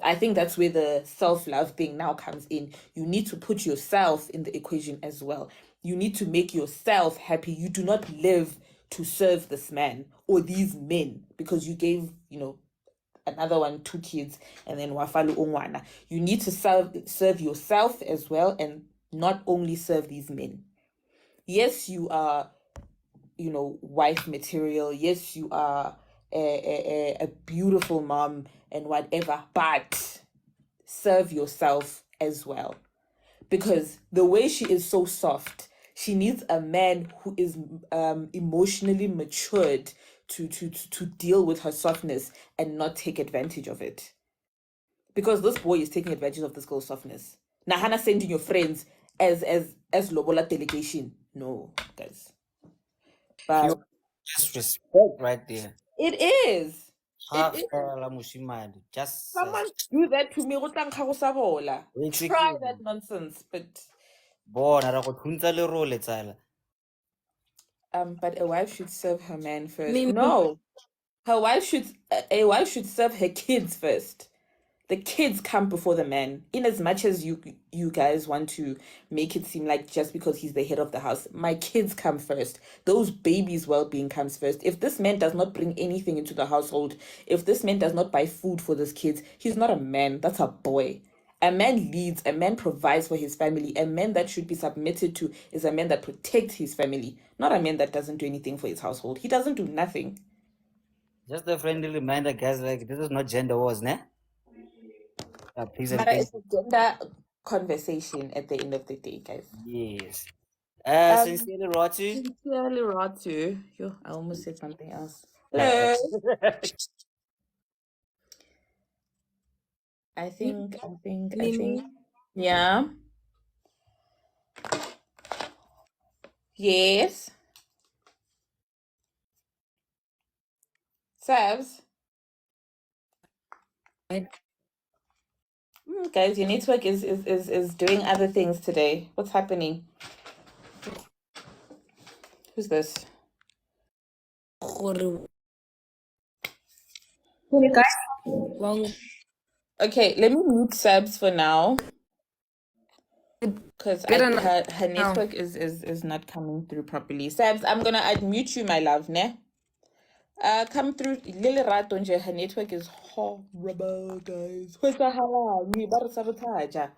I think that's where the self-love thing now comes in. You need to put yourself in the equation as well. You need to make yourself happy. You do not live to serve this man or these men, because you gave, another one 2 kids, and then wafalu ongwana. You need to serve yourself as well, and not only serve these men. Yes, you are, wife material. Yes, you are a beautiful mom and whatever, but serve yourself as well. Because the way she is so soft, she needs a man who is emotionally matured to deal with her softness and not take advantage of it. Because this boy is taking advantage of this girl's softness. Nahana sending your friends as Lobola delegation. No, guys. But Just respect right there. it is. Half It is. mushimadi. Just Someone do that to me. Try that nonsense, but bona ra go thuntsha lerole tsala. but a wife should serve her man first. Mimi. No, a wife should serve her kids first. The kids come before the man. In as much as you guys want to make it seem like just because he's the head of the house, my kids come first. Those babies' well-being comes first. If this man does not bring anything into the household, if this man does not buy food for these kids, he's not a man. That's a boy. A man leads, a man provides for his family. A man that should be submitted to is a man that protects his family, not a man that doesn't do anything for his household. He doesn't do nothing. Just a friendly reminder, guys. Like this is not gender wars, ne? Please and But thank it's a gender conversation at the end of the day, guys. Yes. Um, Sincerely, Roti. Sincerely, Ratu. Yo, I almost said something else. Hello. I think. Mimi, Yeah. Yes. Sabs. Guys, your network is doing other things today. What's happening? Who's this? gore Hey guys, wang Okay, let me mute Sabs for now because better her now. network is not coming through properly. Sabs, I'm gonna unmute you, my love, ne? Come through. Lily Ratonje, her network is horrible, guys. Where's the hell? We better sabotage. So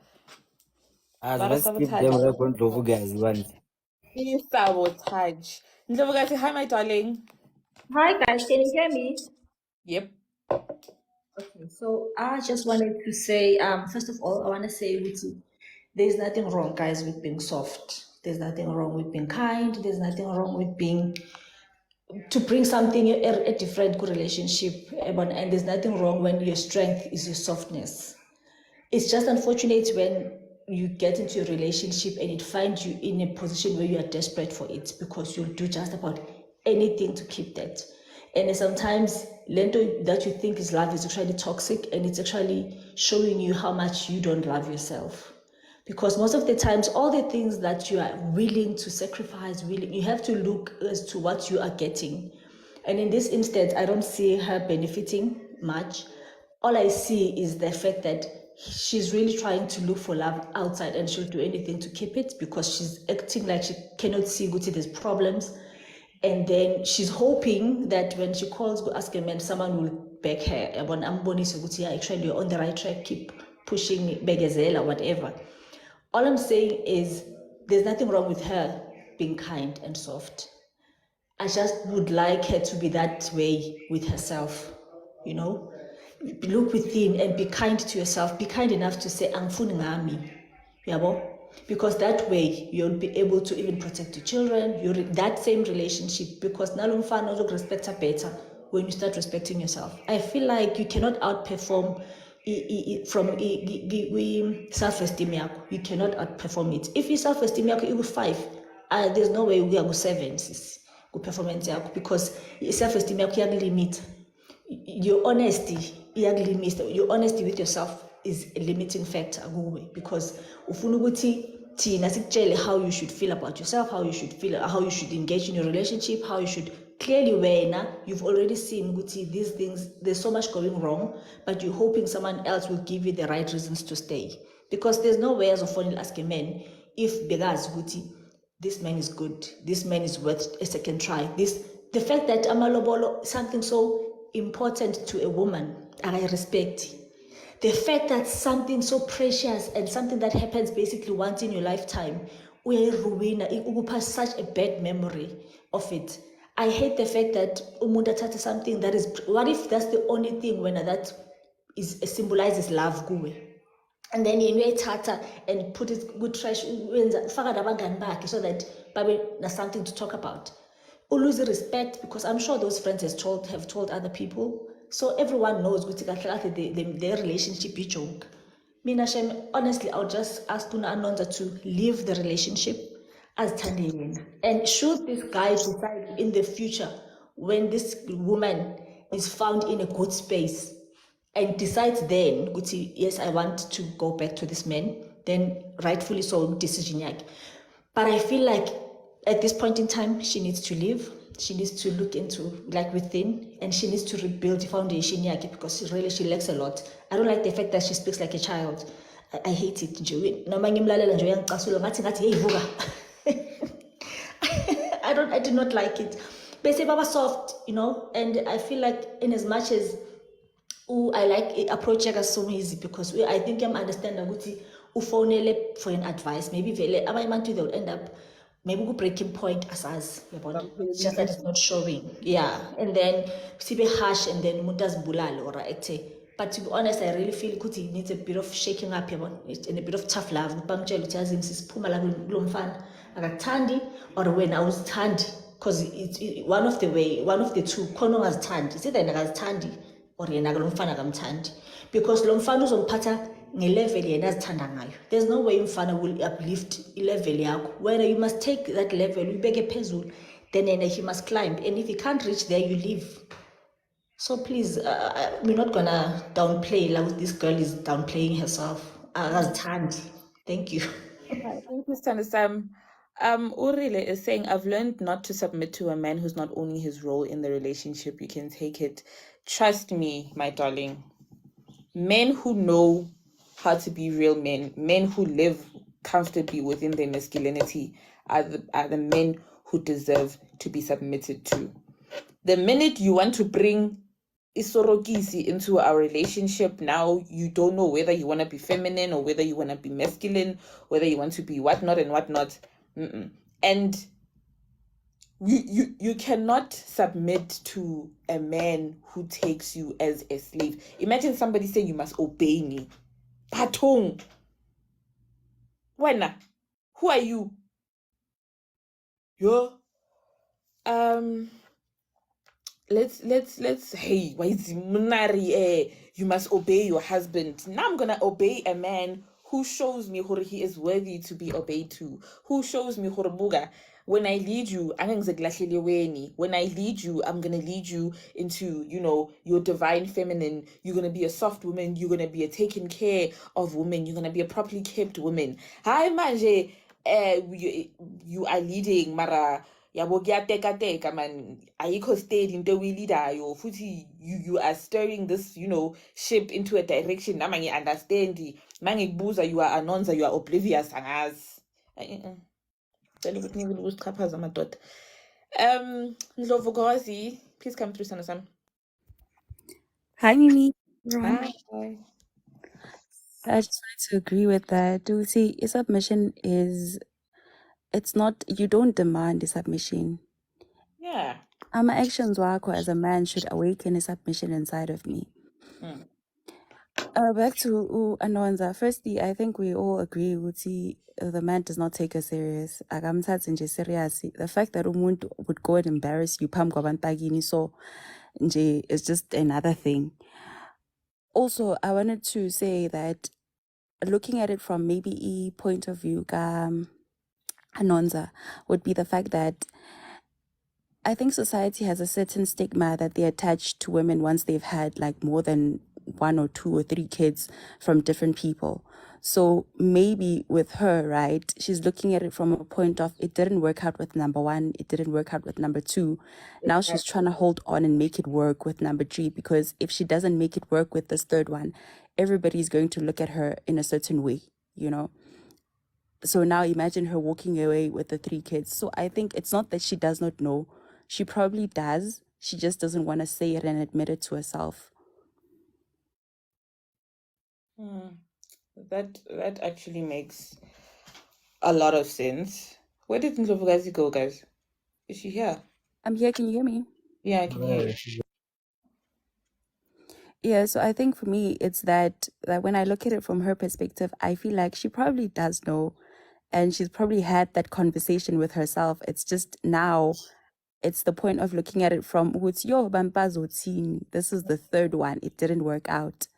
let's keep them record guys. Sabotage. Ndlovu, say hi, my darling. Hi guys, can you hear me? Yep. Okay, so I just wanted to say, first of all, I want to say there's nothing wrong, guys, with being soft. There's nothing wrong with being kind. There's nothing wrong with being to bring something a different relationship, and there's nothing wrong when your strength is your softness. It's just unfortunate when you get into a relationship and it finds you in a position where you are desperate for it, because you'll do just about anything to keep that. And sometimes lento that you think is love is actually toxic, and it's actually showing you how much you don't love yourself. Because most of the times, all the things that you are willing to sacrifice, you have to look as to what you are getting. And in this instance, I don't see her benefiting much. All I see is the fact that she's really trying to look for love outside, and she'll do anything to keep it, because she's acting like she cannot see Guti, there's problems. And then she's hoping that when she calls to ask a man, someone will back her. Actually, you're on the right track, keep pushing, begazela, whatever. All I'm saying is there's nothing wrong with her being kind and soft. I just would like her to be that way with herself, you know. Look within and be kind to yourself. Be kind enough to say, "Angifuni ngami," yabo? Because that way you'll be able to even protect your children, that same relationship. Because nalo mfana uzokurespect her better when you start respecting yourself. I feel like you cannot outperform from self-esteem yakho. You cannot outperform it. If your self-esteem yakho is 5, there's no way we are 7 sis, performance yakho, because self-esteem yakho iyakulimit. Your honesty with yourself is a limiting factor kuwe, because ufuna ukuthi thina sikutshele how you should feel about yourself, how you should engage in your relationship, how you should clearly wena you've already seen ukuthi these things, there's so much going wrong, but you're hoping someone else will give you the right reasons to stay. Because there's no way as a phone ask a man if begazi ukuthi this man is good, this man is worth a second try. The fact that amalobolo is something so important to a woman, and I respect. The fact that something so precious and something that happens basically once in your lifetime, it has such a bad memory of it. I hate the fact that umuntu athatha something that is, what if that's the only thing when that symbolizes love kuwe? And then uyayithatha and put it good trash, faka nabangani bakhe, so that there's something to talk about. Lose respect, because I'm sure those friends have told other people, so everyone knows their relationship is joke. Mina Shem, honestly, I'll just ask Tuna Anonza to leave the relationship as Tandin. And should this guy decide in the future, when this woman is found in a good space, and decides then, Guti, yes, I want to go back to this man, then rightfully so, decision yak. But I feel like at this point in time, she needs to leave. She needs to look into within, and she needs to rebuild the foundation yak, because she lacks a lot. I don't like the fact that she speaks like a child. I hate it. I do not like it. But say Baba soft, and I feel like in as much as I like approach yaka so easy because I think I'm understanding ukuthi ufonele for an advice. Maybe vele abanye abantu they'll end up maybe breaking point asazi yabona. It's just that it's not showing. Yeah. And then sibe harsh and then umuntu azibulale or acte. But to be honest, I really feel ukuthi it needs a bit of shaking up yabona and a bit of tough love. Bangitshela ukuthi yazi sisiphuma la kulo mfana akakuthandi or wena awuzithandi because it's one of the two khona ongazithandi. It's either yena akazithandi or yena lo mfana akamthandi because lo mfana uzomphatha ngelevel yena azithanda ngayo. There's no way umfana will uplift level yakho. Whether you must take that level uyibeke phezulu, then yena he must climb, and if he can't reach there you leave. So please, we're not gonna downplay like this girl is downplaying herself. Akazithandi. Thank you. Hi, thank you, Stan Sam. Urile is saying, I've learned not to submit to a man who's not owning his role in the relationship. You can take it. Trust me, my darling. Men who know how to be real men who live comfortably within their masculinity are the men who deserve to be submitted to. The minute you want to bring isorokisi into our relationship, now you don't know whether you want to be feminine or whether you want to be masculine, whether you want to be whatnot and whatnot. And you cannot submit to a man who takes you as a slave. Imagine somebody saying you must obey me. Patong. Wena, who are you? Yo. Let's hey, why is munari you must obey your husband. Now I'm gonna obey a man who shows me who he is worthy to be obeyed to, who shows me buga. When I lead you, when I lead you, I'm gonna lead you into, your divine feminine. You're gonna be a soft woman, you're gonna be a taken care of woman, you're gonna be a properly kept woman. Hi manje, you are leading, Mara. Yabo kuyateka man, ayikho steady into oyilidayo futhi you are steering this ship into a direction nama ngi-understand mangikubuza you are anonza, you are oblivious angazi cela ukuthi nibe ukusichaphaza amadoda. Ndlovukazi, please come through, Sana Sam. Hi, Mimi. Everyone. Hi. I just wanted to agree with that. Do see, a submission it's not, you don't demand a submission. Yeah. My actions wako as a man should awaken a submission inside of me. Back to Anonza. Firstly, I think we all agree Uti, the man does not take us serious. Akamthatha nje serious. The fact that umuntu would go and embarrass you phambi kwabantagini so nje is just another thing. Also, I wanted to say that looking at it from maybe a point of view, Anonza, would be the fact that I think society has a certain stigma that they attach to women once they've had like more than 1 or 2 or 3 kids from different people. So maybe with her, right, she's looking at it from a point of it didn't work out with number 1, it didn't work out with number 2. Now she's trying to hold on and make it work with number 3, because if she doesn't make it work with this third one, everybody's going to look at her in a certain way, So now imagine her walking away with the 3 kids. So I think it's not that she does not know. She probably does. She just doesn't want to say it and admit it to herself. That actually makes a lot of sense. Where did Ndlovukazi go, guys? Is she here? I'm here. Can you hear me? Yeah, I can hear you. Yeah, so I think for me, it's that when I look at it from her perspective, I feel like she probably does know, and she's probably had that conversation with herself. It's just now, it's the point of looking at it from, this is the third one. It didn't work out,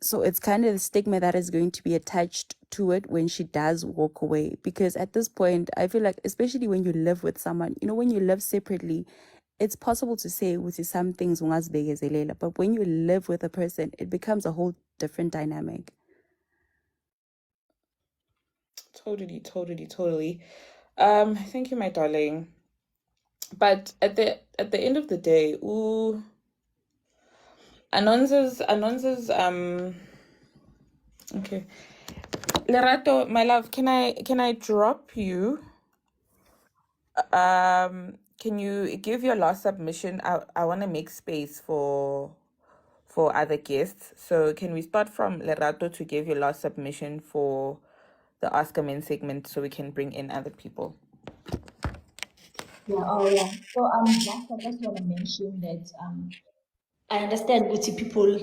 So it's kind of the stigma that is going to be attached to it when she does walk away. Because at this point, I feel like, especially when you live with someone, when you live separately, it's possible to say with some things, but when you live with a person, it becomes a whole different dynamic. Totally. Thank you, my darling. But at the end of the day, Anonza's okay. Lerato, my love, can I drop you? can you give your last submission? I want to make space for other guests. So can we start from Lerato to give your last submission for the Ask a Men segment so we can bring in other people? Yeah, oh yeah. So last I just want to mention that I understand Gucci people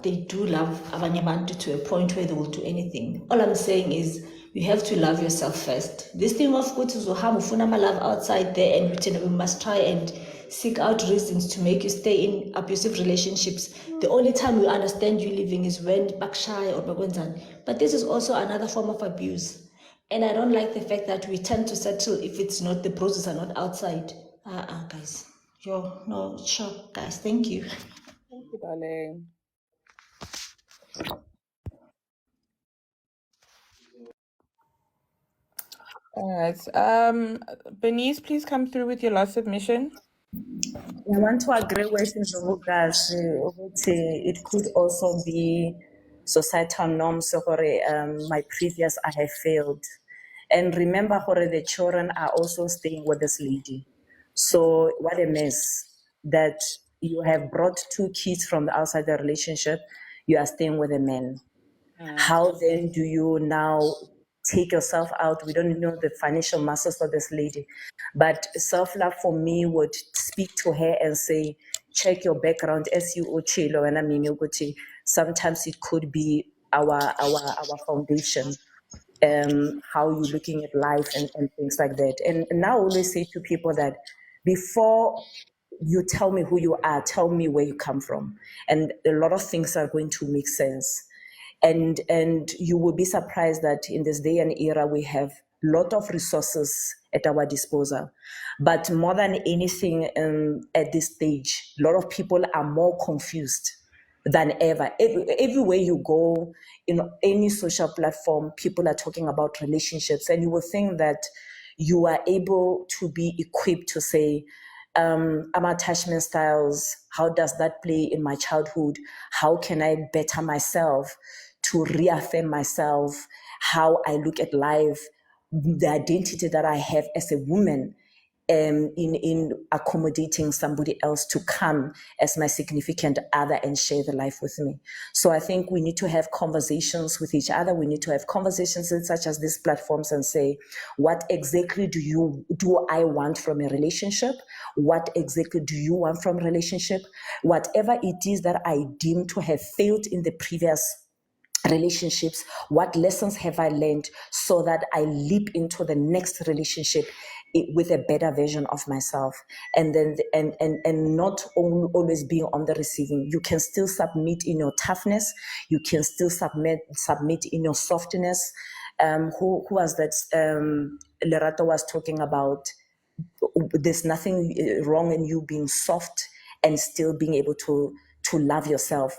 they do love abanye bantu to a point where they will do anything. All I'm saying is you have to love yourself first. This thing of Gucci Zoham Funama love outside there and we must try and seek out reasons to make you stay in abusive relationships. The only time we understand you living is when bakshay or bagwenzan. But this is also another form of abuse. And I don't like the fact that we tend to settle if it's not, the bruises are not outside. Guys. Yo, no, sure, guys. Thank you. Thank you, darling. All right. Bernice, please come through with your last submission. I want to agree with Nzovukazi ukuthi it could also be societal norms my previous I have failed. And remember the children are also staying with this lady. So what a mess that you have brought 2 kids from the outside the relationship, you are staying with a man. How then do you now take yourself out? We don't know the financial muscles of this lady, but self-love for me would speak to her and say, check your background as you uchilo and I mean sometimes it could be our foundation, how you're looking at life and things like that. And now I always say to people that before you tell me who you are, tell me where you come from. And a lot of things are going to make sense. And you will be surprised that in this day and era we have a lot of resources at our disposal, but more than anything at this stage, a lot of people are more confused than ever. Everywhere you go, in any social platform, people are talking about relationships, and you will think that you are able to be equipped to say, attachment styles, how does that play in my childhood? How can I better myself to reaffirm myself, how I look at life, the identity that I have as a woman, in accommodating somebody else to come as my significant other and share the life with me. So I think we need to have conversations with each other. We need to have conversations such as these platforms and say, what exactly do I want from a relationship? What exactly do you want from a relationship? Whatever it is that I deem to have failed in the previous relationships, what lessons have I learned so that I leap into the next relationship with a better version of myself, and then and not always being on the receiving. You can still submit in your toughness, you can still submit in your softness. Who was that? Lerato was talking about there's nothing wrong in you being soft and still being able to love yourself.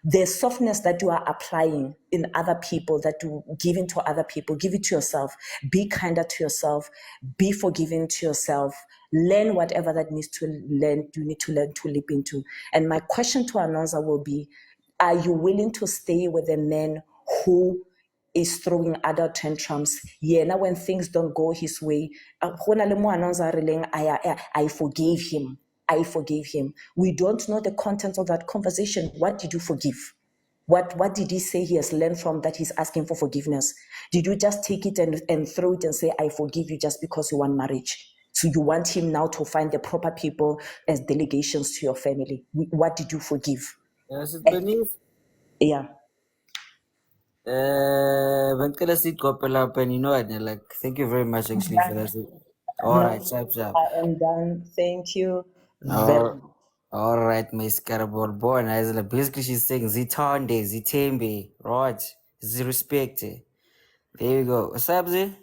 The softness that you are applying in other people, that you give into other people, give it to yourself. Be kinder to yourself. Be forgiving to yourself. Learn whatever that needs to learn. You need to learn to leap into. And my question to Anonza will be: are you willing to stay with a man who is throwing adult tantrums? Now when things don't go his way, I forgave him. I forgave him. We don't know the content of that conversation. What did you forgive? What did he say he has learned from that he's asking for forgiveness? Did you just take it and throw it and say, I forgive you just because you want marriage? So you want him now to find the proper people as delegations to your family. What did you forgive? Yes, it's Bernice. Yeah. Bangkela sit couple up, and you know what? Like, thank you very much actually for that. All right, sharp. I am done. Thank you very All, much. all right, my scarable born. As like basically she's saying Zitonde, Zitembe, right? Zirespect. There you go. What's up, Zee?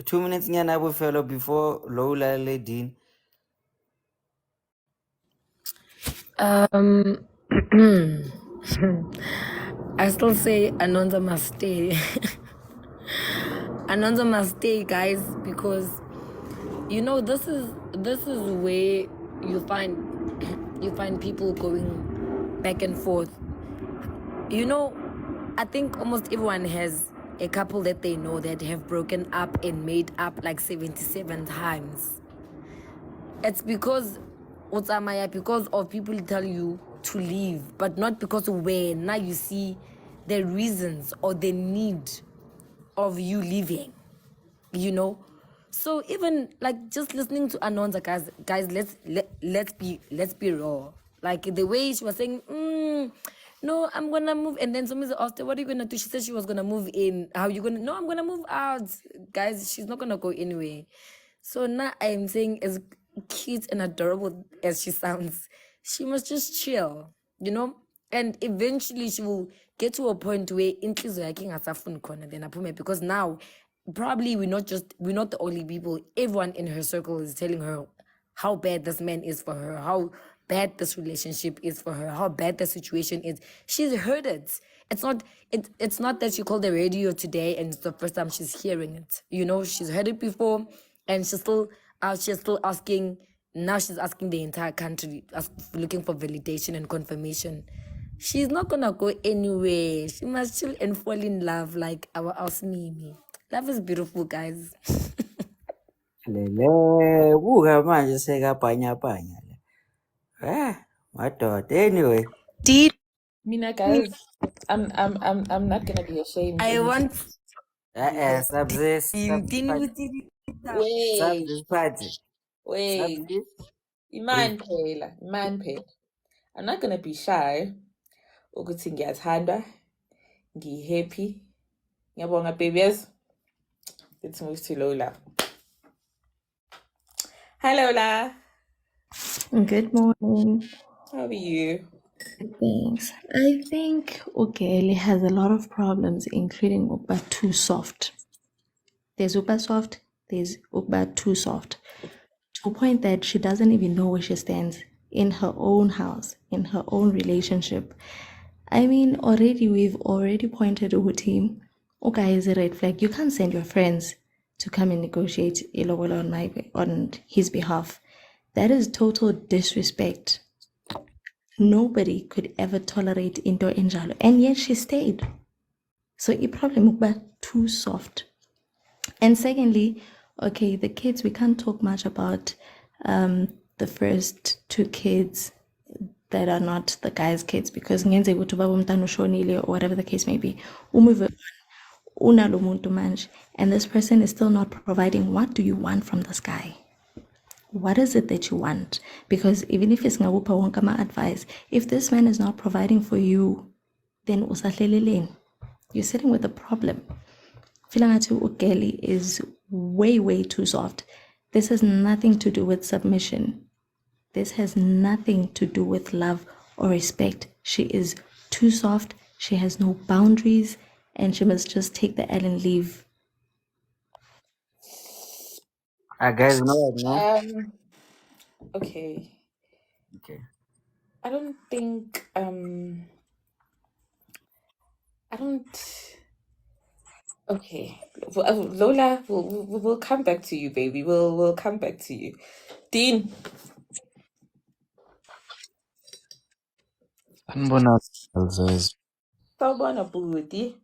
2 minutes nyana fellow before Lola Ledin. I still say Anonza must stay. Anonza must stay, guys, because you know this is where you find people going back and forth. You know, I think almost everyone has a couple that they know that have broken up and made up like 77 times. it's because utsamaya because of people tell you to leave, but not because of where now you see the reasons or the need of you leaving, you know. So even like just listening to Anonza, guys, let's be raw. Like the way she was saying, no, I'm gonna move, and then somebody asked her, what are you gonna do? She said she was gonna move in. How you gonna? No, I'm gonna move out, guys. She's not gonna go anywhere. So now I'm saying, as cute and adorable as she sounds, she must just chill, you know? And eventually she will get to a point where inhliziyo yakhe ingasafuni khona then aphume, because now probably we're not the only people. Everyone in her circle is telling her how bad this man is for her, how bad this relationship is for her, how bad the situation is. She's heard it. It's not that she called the radio today and it's the first time she's hearing it. You know, she's heard it before, and she's still asking. Now she's asking the entire country, looking for validation and confirmation. She's not gonna go anywhere. She must chill and fall in love like our Mimi. Love is beautiful, guys. Lele, buka manje sekabhanyabhanya le. Madoda. Anyway. Mina, guys, I'm not gonna be ashamed I anytime. want Subsist. Wait, Subsist party. wait. Subsist. Iman phela. I'm not gonna be shy. Ukuthi ngiyathandwa, ngi-happy. Ngiyabonga, babies. Let's move to Lola. Hi, Lola. Good morning. How are you? Thanks. I think Ukele has a lot of problems, including Ukba too soft. There's Ukba soft, there's Ukba too soft. To a point that she doesn't even know where she stands in her own house, in her own relationship. I mean, we've already pointed to team. Okay, is a red flag. You can't send your friends to come and negotiate ilobolo on his behalf. That is total disrespect. Nobody could ever tolerate into enjalo, and yet she stayed. So it problem but too soft. And secondly, okay, the kids, we can't talk much about the first two kids that are not the guy's kids, because ngenze ukuthi ubaba umntana ushonile or whatever the case may be. Umuve unalo muntu manje, and this person is still not providing. What do you want from this guy? What is it that you want? Because even if it's ngakupha wonke ama-advice, if this man is not providing for you, then usahleleleni. You're sitting with a problem. Filangatu Ukeli is way too soft. This has nothing to do with submission. This has nothing to do with love or respect. She is too soft. She has no boundaries, and she must just take the L and leave. Guys, no. Okay. Okay. I don't think I don't. Okay, Lola, we'll come back to you, baby. We'll come back to you. Dean. Sanibona Zez. Sawubona bhuti.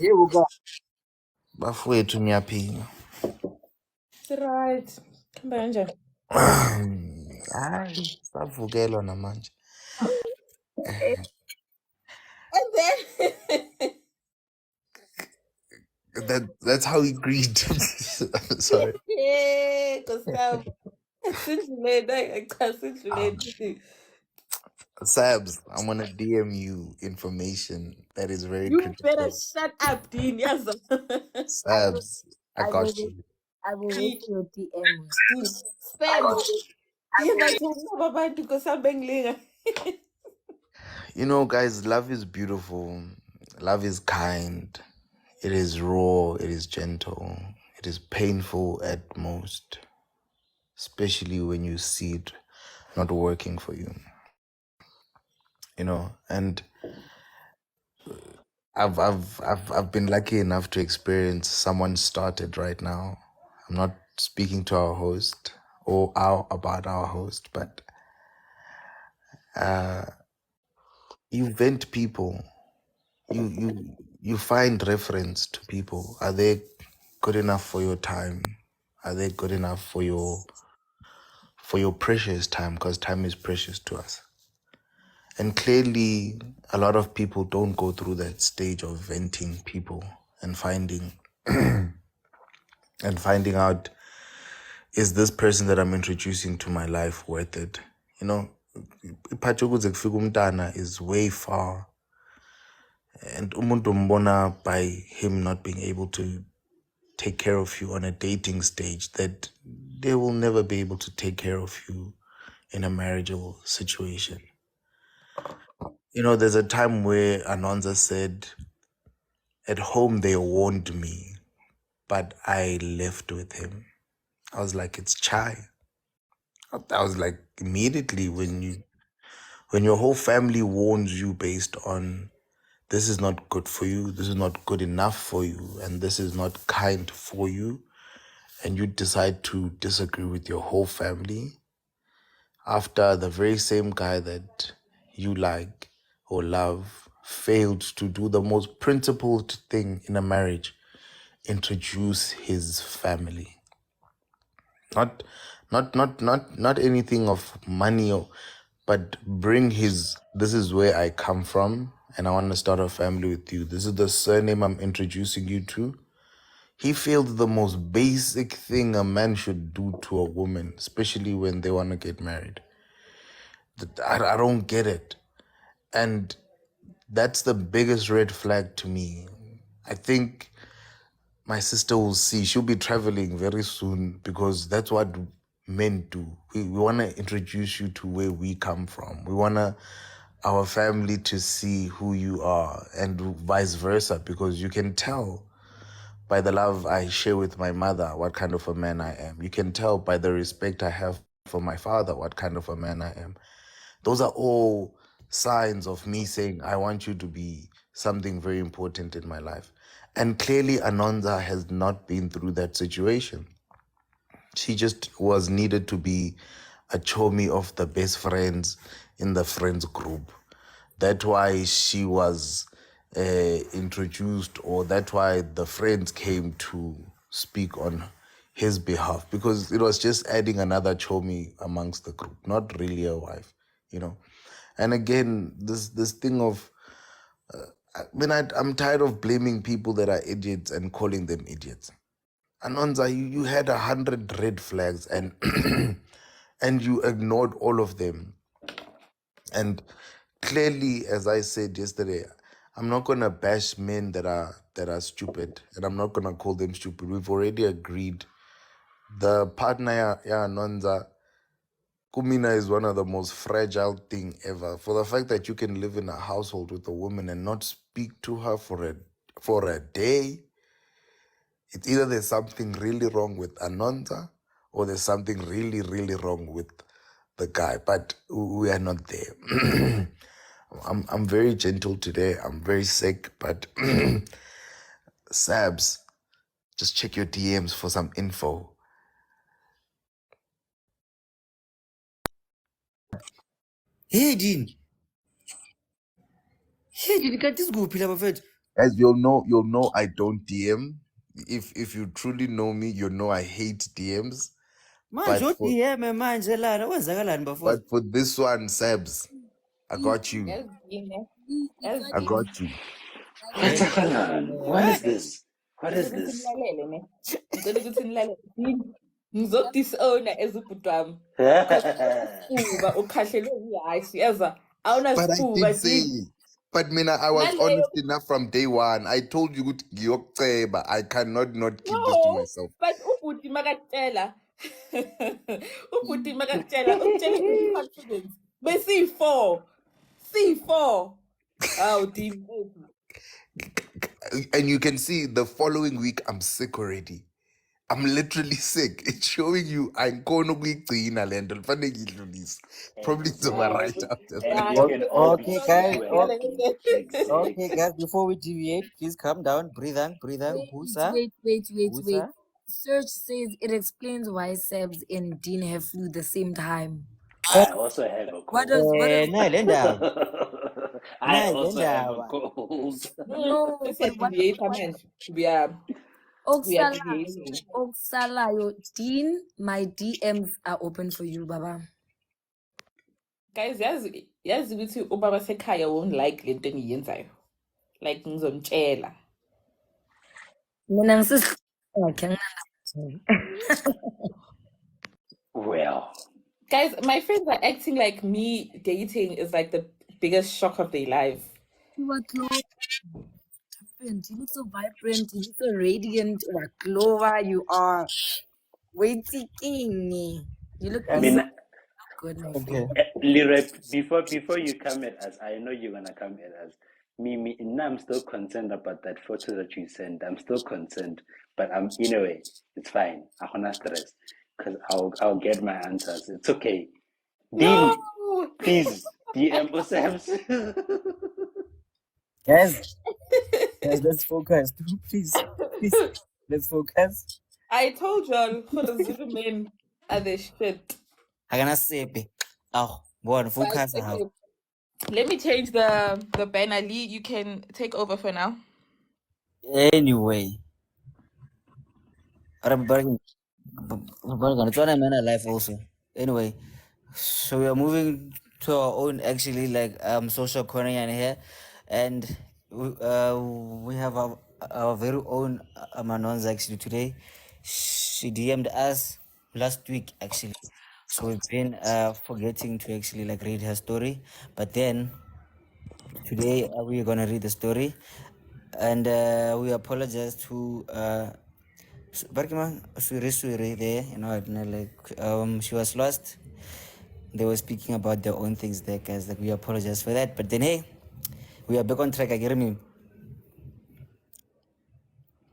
Yebo Bafowethu niyaphila. Right. Khamba kanjani? Hayi, savukelwa namanje. And then That's how he greeted. Sorry. yeah, Gustav. Sindlulele, cha sindlulele. Sabs, I'm gonna DM you information that is very You better critical. shut up, Dean. Yes. Sabs, I got you. I will wait for your DM. Dean, spam. Ngingathuma abantu kosambengilinga. You know, guys, love is beautiful. Love is kind. It is raw. It is gentle. It is painful at most, especially when you see it not working for you. You know, and I've been lucky enough to experience someone started right now. I'm not speaking to our host or about our host, but you vent people. You find reference to people. Are they good enough for your time? Are they good enough for for your precious time, because time is precious to us. And clearly, a lot of people don't go through that stage of venting people and finding out, is this person that I'm introducing to my life worth it? You know, iphathi ukuze kufike umntana is way far. And umuntu mbona by him not being able to take care of you on a dating stage, that they will never be able to take care of you in a marriageable situation. You know, there's a time where Anonza said, at home they warned me, but I left with him. I was like, it's chai. I was like, immediately when your whole family warns you based on, this is not good for you, this is not good enough for you, and this is not kind for you, and you decide to disagree with your whole family after the very same guy that you like or love failed to do the most principled thing in a marriage, introduce his family. Not anything of money, but bring his, this is where I come from and I want to start a family with you. This is the surname I'm introducing you to. He failed the most basic thing a man should do to a woman, especially when they want to get married. I don't get it. And that's the biggest red flag to me. I think my sister will see. She'll be traveling very soon because that's what men do. We want to introduce you to where we come from. We want our family to see who you are and vice versa, because you can tell by the love I share with my mother what kind of a man I am. You can tell by the respect I have for my father what kind of a man I am. Those are all signs of me saying, I want you to be something very important in my life. And clearly, Anonza has not been through that situation. She just was needed to be a chommy of the best friends in the friends group. That's why she was introduced, or that's why the friends came to speak on his behalf, because it was just adding another chommy amongst the group, not really a wife, you know. And again, this thing of, I'm tired of blaming people that are idiots and calling them idiots. Anonza, you had 100 red flags and and you ignored all of them. And clearly, as I said yesterday, I'm not gonna bash men that are stupid, and I'm not gonna call them stupid. We've already agreed. The partner, yeah, Anonza, Kumina, is one of the most fragile thing ever. For the fact that you can live in a household with a woman and not speak to her for a day, it's either there's something really wrong with Anonza or there's something really, really wrong with the guy. But we are not there. I'm very gentle today. I'm very sick, but Sabs, just check your DMs for some info. Hey, Dean. Hey, Dean, can't this go, Pila Buffett? As you'll know I don't DM. If you truly know me, you know I hate DMs. Manje, DM manje lana wenzakalani bafowethu? But for this one, Sabs, I got you. I got you. What is this? What is this? Ngicela ukuthi nilalele. Ngizokudisowna ezubhuti wami. Because awunasifuba ukhahlelwe yihhashi yezwa But I awunasifuba did say, but mina, I was naleyo honest enough from day one. I told you, but I cannot not keep this to no myself. but ubhuti makakutshela ubhuti makakutshela ukutshela in confidence besiyi-4 siyi-4 hawu Dean. And you can see the following week, I'm sick already. I'm literally sick. It's showing you I'm going to be probably to my right after that. Okay, guys. Okay, guys. Before we deviate, please calm down. Breathe in. Husa. Wait. Search says it explains why Sebs and Dean have flu the same time. I also have a cold. What does I also have a cold. no, but what Siyadibiyeta manje. We are Okusalayo, debating. okusalayo, Dean, my DMs are open for you, Baba. Guys, yazi ukuthi ubaba sekhaya won't like le nto engiyenzayo. Like ngizomtshela. Mina ngisisi- Okay, Well, Guys, my friends are acting like me dating is like the biggest shock of their life. you are glowing. You look so vibrant. You look so radiant. You are glower. You are waiting. You look I easy. mean, Good, my Okay. friend. Leroy, before you come at us, I know you're gonna come at us. Now I'm still concerned about that photo that you sent. I'm still concerned, but I'm in a way, it's fine. I'm not stressed because I'll get my answers. It's okay. No! Dean, please DM Usams. Guys, let's focus. Please, please, let's focus. I told y'all, Zulu men are the shit. Agana sepe. Oh, boy, Guys, focus. okay. Let me change the banner. Lee, you can take over for now. Anyway. It's one man alive also. Anyway, so we are moving to our own actually like social corner in here, and we have our very own Manons actually today. She DM'd us last week actually, so we've been forgetting to actually like read her story, but then today we are gonna read the story, and we apologize to Barkima Suri there, you know, like she was lost. They were speaking about their own things there, guys. Like we apologize for that. But then hey, we are back on track, I get me.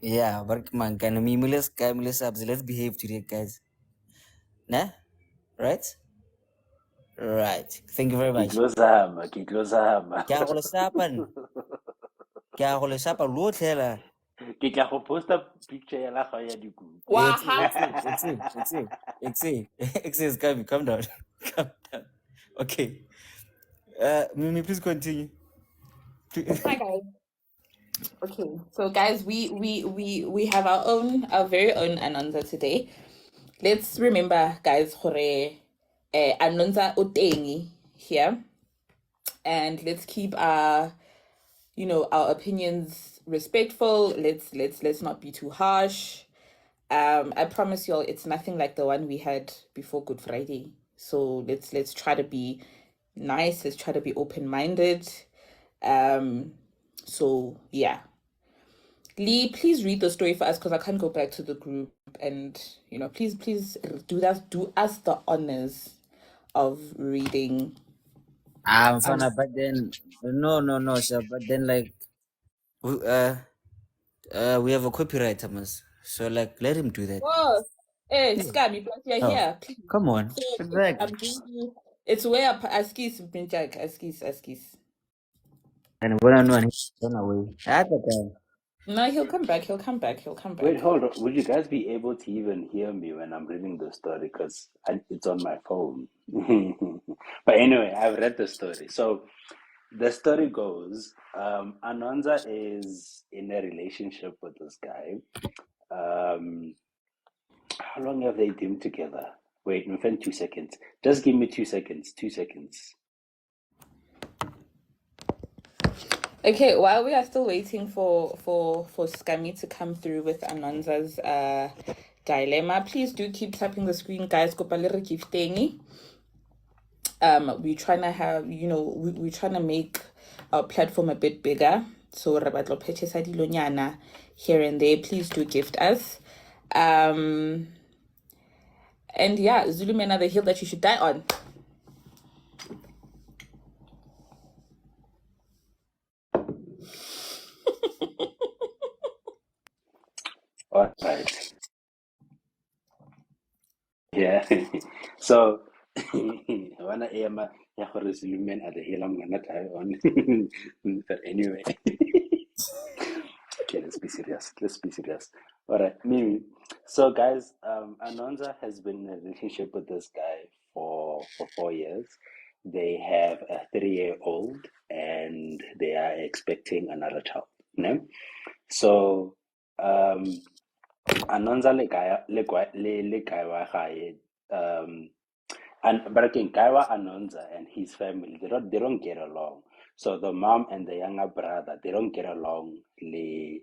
Yeah, Barkima, can we let's behave today, guys. Nah? Right? Right. Thank you very much. Kitlozama. Kya go le sapan? Kya go le sapa lo tlhela. Ke tla go posta picture ya la gago ya dikuku. It's coming. Calm down. Calm down. Okay. Mimi, please continue. Hi guys. Okay, so guys, we have our very own Anonza today. Let's remember, guys, hore Anonza Otengi here, and let's keep our our opinions respectful. Let's not be too harsh. I promise y'all it's nothing like the one we had before Good Friday. So let's try to be nice, let's try to be open-minded. So yeah. Lee, please read the story for us because I can't go back to the group, and please do us the honors of reading. Fana, but then no, sir. But then like we have a copywriter, mas. So like let him do that. Oh, hey, Scammy, plus you're Oh, here. Please. come on. So Exactly. I'm giving you. It's where Askis Binjak, Askis. And when I know he's gone away. At the time. No, he'll come back. He'll come back. Wait, hold on. Would you guys be able to even hear me when I'm reading the story? Because it's on my phone. But anyway, I've read the story. So the story goes, Anonza is in a relationship with this guy. How long have they been together? Wait, in 2 seconds. Just give me 2 seconds. 2 seconds. Okay, while we are still waiting for Scammy to come through with Anonza's dilemma, please do keep tapping the screen, guys. Kopalere giftengi. We're trying to have, we're trying to make our platform a bit bigger. So rabatlo purchase dilonyana here and there. Please do gift us. And yeah, Zulu men are the hill that you should die on. All right. Yeah. So, wanna Emma, yeah, for the men at the hill, I'm gonna die on. But anyway. Okay, let's be serious. All right, Mimi. So, guys, Anonza has been in a relationship with this guy for 4 years. They have a 3-year-old, and they are expecting another child. No? So, Anonza le guy wa gae, and but again, Gaiwa Anonza and his family, they don't get along. So the mom and the younger brother, they don't get along. Le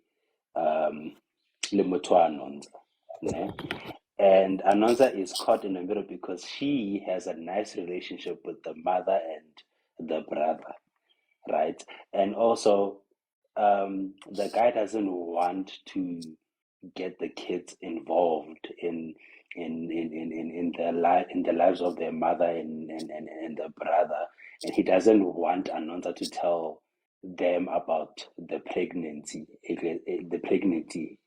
motho wa Anonza, ne? And Anonza is caught in the middle because she has a nice relationship with the mother and the brother, right? And also, the guy doesn't want to get the kids involved in the lives of their mother and the brother, and he doesn't want Anonza to tell them about the pregnancy, the pregnancy,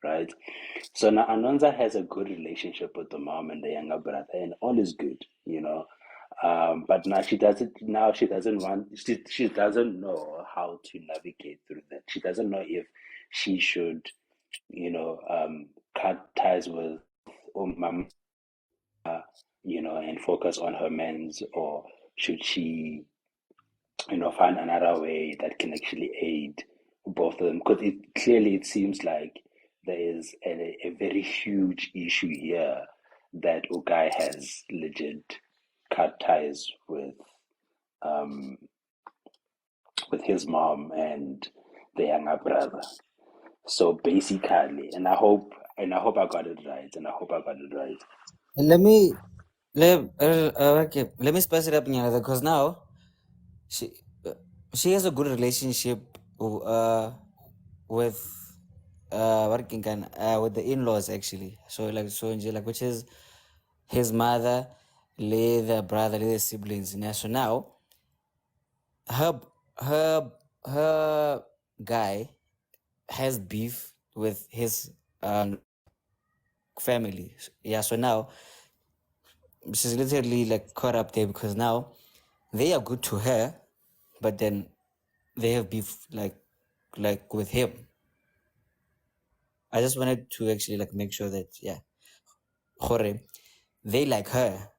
right? So now Anonza has a good relationship with the mom and the younger brother, and all is good, you know. But now she doesn't. Now she doesn't want. She doesn't know how to navigate through that. She doesn't know if she should, cut ties with mama, and focus on her men's, or should she, find another way that can actually aid both of them? Because it seems like there is a very huge issue here that Ugai has legit cut ties um, with his mom and the younger brother. So basically, and I hope I got it right, and I hope I got it right. Let me okay. Let me spice it up, because now she uh, she has a good relationship with working with the in-laws actually. So which is his mother, the brother, the siblings. Yeah. So now her her her guy has beef with his family. Yeah. So now she's literally like caught up there because now they are good to her, but then they have beef like with him. I just wanted to actually like make sure that Jorge, they like her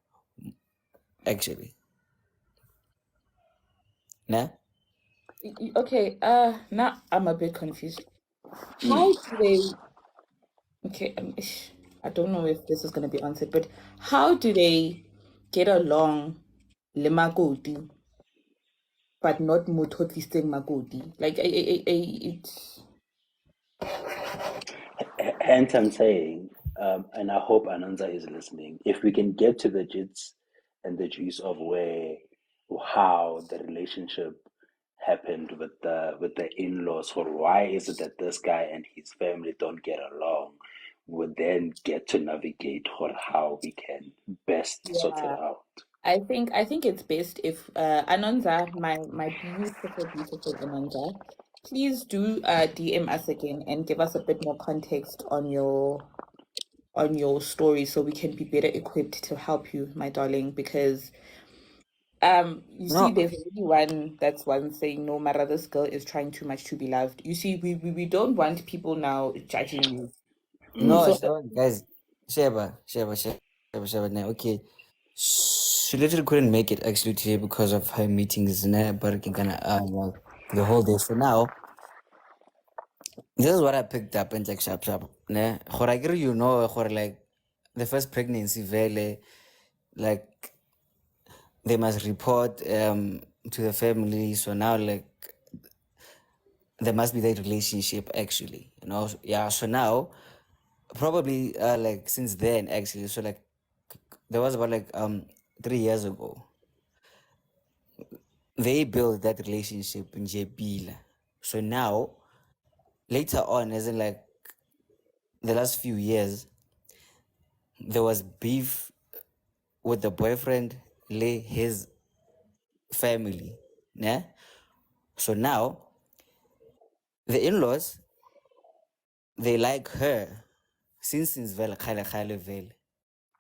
actually. Nah? Okay, now I'm a bit confused. Mm. How do they? Okay, I don't know if this is going to be answered, but how do they get along, le makoti, but not motho tliseng makoti? Like, it's Hence, I'm saying, and I hope Ananza is listening. If we can get to the jits and the juice of how the relationship happened with the in-laws, or why is it that this guy and his family don't get along, would then get to navigate or how we can best sort it yeah. out. I think it's best if Anonza, my beautiful Anonza, please do DM us again and give us a bit more context on your story so we can be better equipped to help you, my darling, because you see No, there's only one that's one saying no matter this girl is trying too much to be loved. You see, we don't want people now judging you. no, So guys, Sheba, nah, okay. She literally couldn't make it actually today because of her meetings, nah, but like, the whole day. So now, this is what I picked up and like sharp, nah. Like the first pregnancy, vele, like they must report to the family. So now, like, there must be that relationship actually, yeah. So now, probably like since then actually, so like there was about like 3 years ago they built that relationship in Jebila. So now later on, as in like the last few years, there was beef with the boyfriend, his family, yeah. So now the in-laws, they like her since vele khale vele.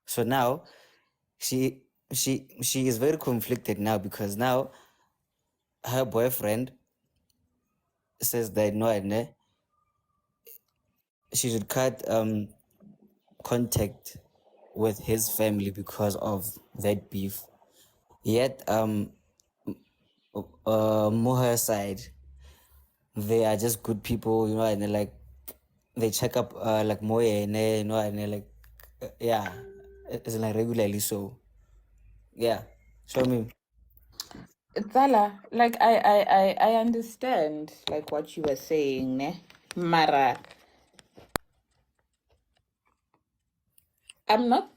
So now she she is very conflicted now because now her boyfriend says that no, she should cut contact with his family because of that beef. Yet Moher side, they are just good people, and they're like they check up like more and like yeah, it's like regularly. So yeah, show me. Zala, like I understand like what you were saying, ne? Mara, I'm not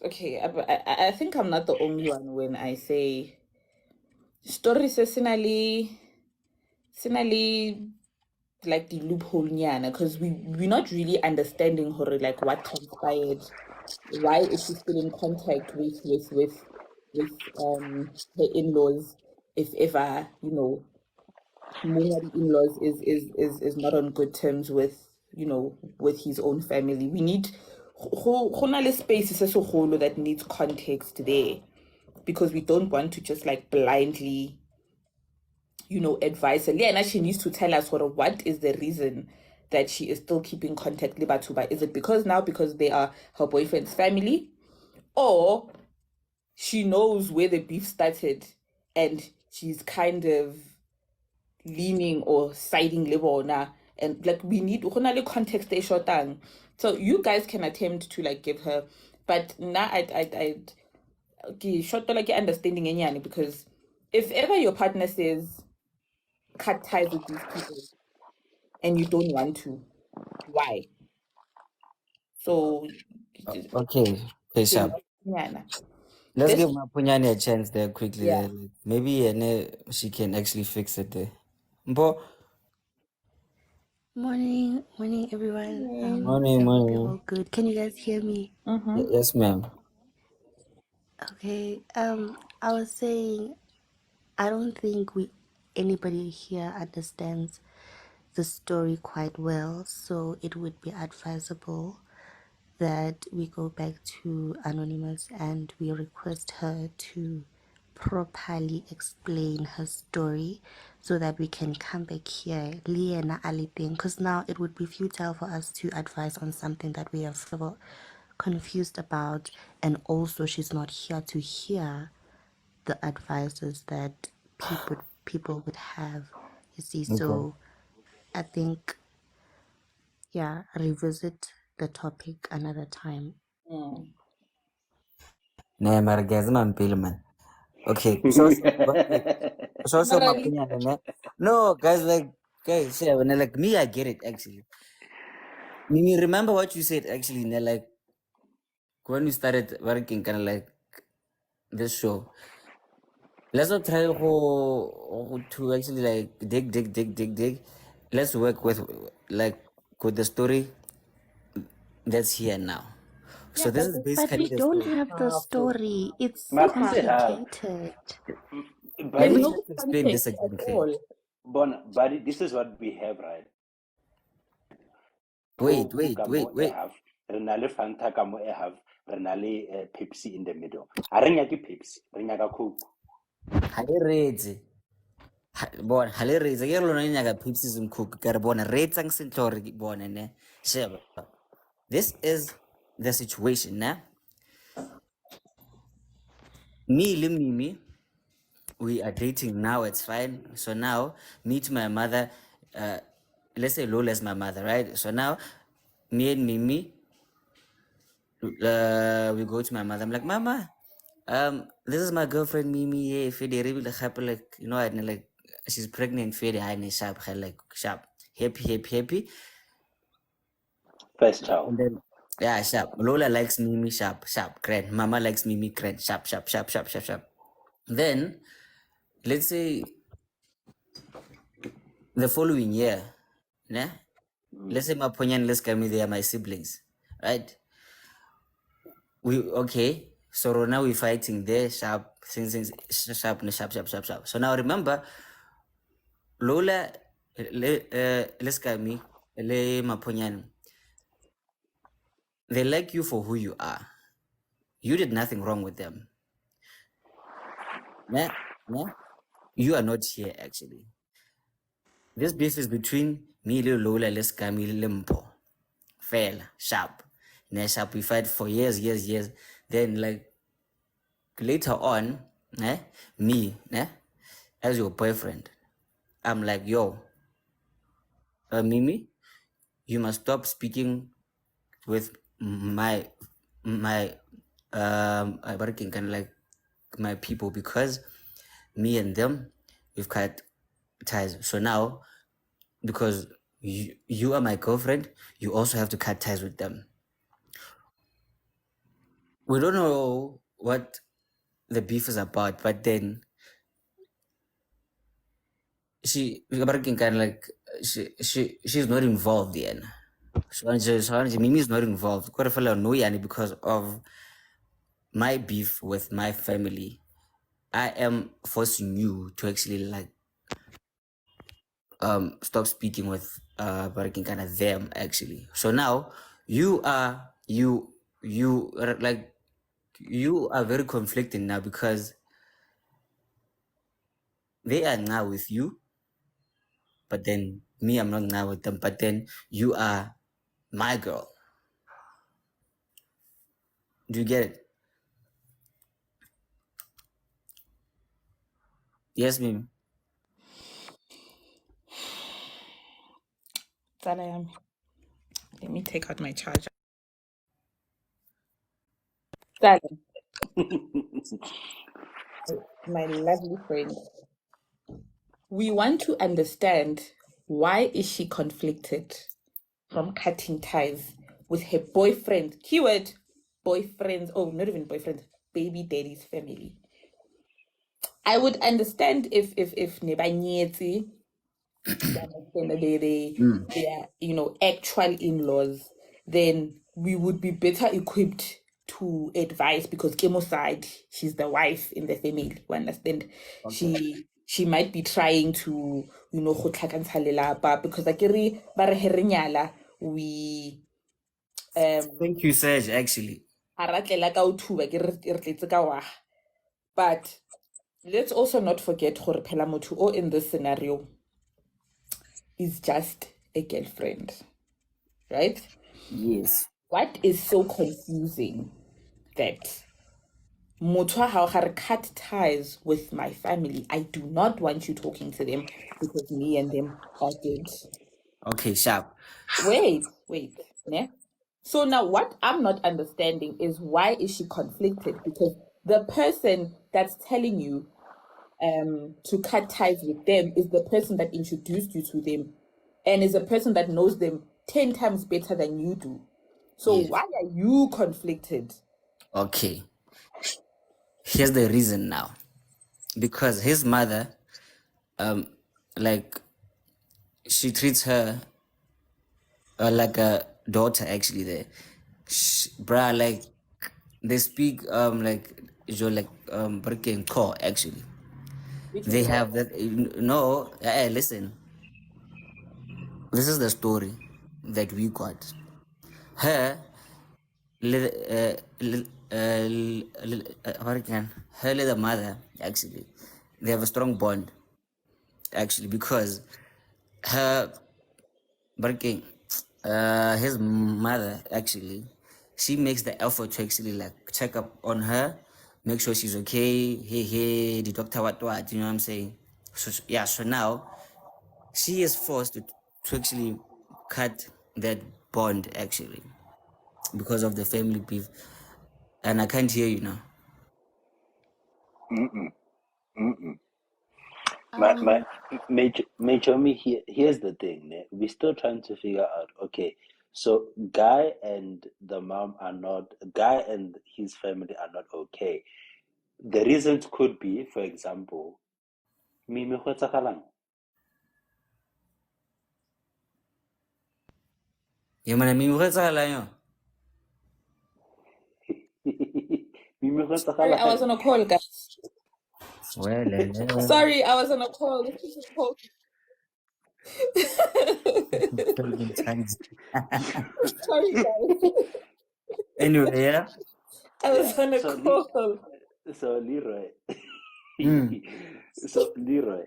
okay. I think I'm not the only one when I say story sinali like the loophole nyana because we're not really understanding her like what transpired. Why is she still in contact with her in-laws if ever Mungadi in-laws is not on good terms with with his own family. We need go na le space se segolo that needs context there because we don't want to just like blindly advise her. Yeah, and she needs to tell us sort of what is the reason that she is still keeping contact with Batuba. Is it because they are her boyfriend's family, or she knows where the beef started and she's kind of leaning or siding Lebona, and like we need honestly context a short thing. So you guys can attempt to like give her, but now I okay, short like understanding anyani because if ever your partner says cut ties with these people and you don't want to, why? So Okay, okay, sharp. yeah, Let's this give Mapunyani a chance there quickly. yeah. There. Like, maybe she can actually fix it there. Mpo, Morning, morning, everyone. morning, I hope you're morning. all good. Can you guys hear me? Mm-hmm. Yes, ma'am. Okay. I was saying I don't think anybody here understands the story quite well, so it would be advisable that we go back to Anonymous and we request her to properly explain her story so that we can come back here, Liena Alipin, because now it would be futile for us to advise on something that we are confused about, and also she's not here to hear the advices that people would have, you see. Okay. So I think, yeah, revisit the topic another time. Mm. Nah, maragaz man. Okay, so Marali. Mapunyani, ne? No, guys, yeah, when like me, I get it actually. You remember what you said actually, ne? Like when we started working, kind of like this show. Let's not try to actually like dig. Let's work with like with the story that's here now. Yeah, So this but is But basically we the don't story. have the story. It's But we have, complicated. Let there's me buddy, no just explain this context at again, okay? all. buddy, this is what we have, right? Wait, Coke wait, ka wait, mo e wait. half, re na le Fanta ka mo e half, re na le Pepsi in the middle. A re nyake Pepsi, re nyaka Coke. Haleretse. Bona haleretse ke lona nyaka Pepsi some cook ka re bona retsa ng sentlo re bona ne. Sheba. This is the situation, ne? Me le Mimi, we are dating now, it's fine. So now, me to my mother, let's say Lola's my mother, right? So now, me and Mimi, we go to my mother. I'm like, Mama, this is my girlfriend Mimi. Yeah, Fede, really like, and like she's pregnant. Fede, I need sharp, like sharp, happy. First child. And then, yeah, sharp. Lola likes Mimi, sharp, grand. Mama likes Mimi, grand, sharp. Then, let's say the following year, nah? Let's say Maponyan, let's come they are my siblings, right? Okay. So now we're fighting there, sharp, things, sharp. So now remember, Lola, let's come me, le Maponyan. They like you for who you are. You did nothing wrong with them. Nah? You are not here actually. This beef is between me, le Lola, let's come me, Limpo. Fail, sharp. Sharp, we fight for years. Then like later on, me, as your boyfriend, I'm like, yo, Mimi, you must stop speaking with my working kind of like my people, because me and them, we've cut ties. So now, because you are my girlfriend, you also have to cut ties with them. We don't know what the beef is about, but then working kind of like she's not involved yet. So Mimi is not involved. Quite a fellow no yani because of my beef with my family. I am forcing you to actually like stop speaking with working kind of them actually. So now you are like you are very conflicting now, because they are now with you, but then me, I'm not now with them, but then you are my girl. Do you get it? Yes, Mimi. Let me take out my charger. Darling, my lovely friend, we want to understand, why is she conflicted from cutting ties with her boyfriend? Keyword boyfriends. Oh, not even boyfriend. Baby daddy's family. I would understand if nebanyeti, they are, actual in-laws, then we would be better equipped to advise, because Kemo side, she's the wife in the family. You understand? She might be trying to, go tlhakantsha lelapa, because akere ba re he re nyala, we Thank you, Serge, actually. a ratlela ka o thuba, ke re tletse ka waga. But let's also not forget gore phela motho o in this scenario is just a girlfriend, right? Yes. What is so confusing that motho wa hao ga re cut ties with my family, I do not want you talking to them, because me and them are good. Okay, sharp. Wait, ne? So now what I'm not understanding is, why is she conflicted? Because the person that's telling you to cut ties with them is the person that introduced you to them, and is a person that knows them 10 times better than you do. So Yes. why are you conflicted? Okay. Here's the reason now. Because his mother, like, she treats her like a daughter actually there. Bruh, like, they speak like breaking core actually. They have that no, listen. This is the story that we got. Her what again? Her little mother actually, they have a strong bond actually, because her breaking his mother actually, she makes the effort to actually like check up on her, make sure she's okay. Hey, the doctor, what, you know what I'm saying? So yeah, so now she is forced to actually cut that bond actually, because of the family beef. And I can't hear you now. My Major, me here's the thing, ne? We're still trying to figure out, okay, so Guy and the mom are not, Guy and his family are not okay. The reasons could be, for example, Mimi go etsagalang? You man, Mimi go etsagalang yo? Mimi go Sorry, I was etsagalang? on a call, guys. Well, Sorry, I was on a call. This is a call. Sorry, guys. Anyway, yeah. I was on a So call. Leroy, Mm. so Leroy,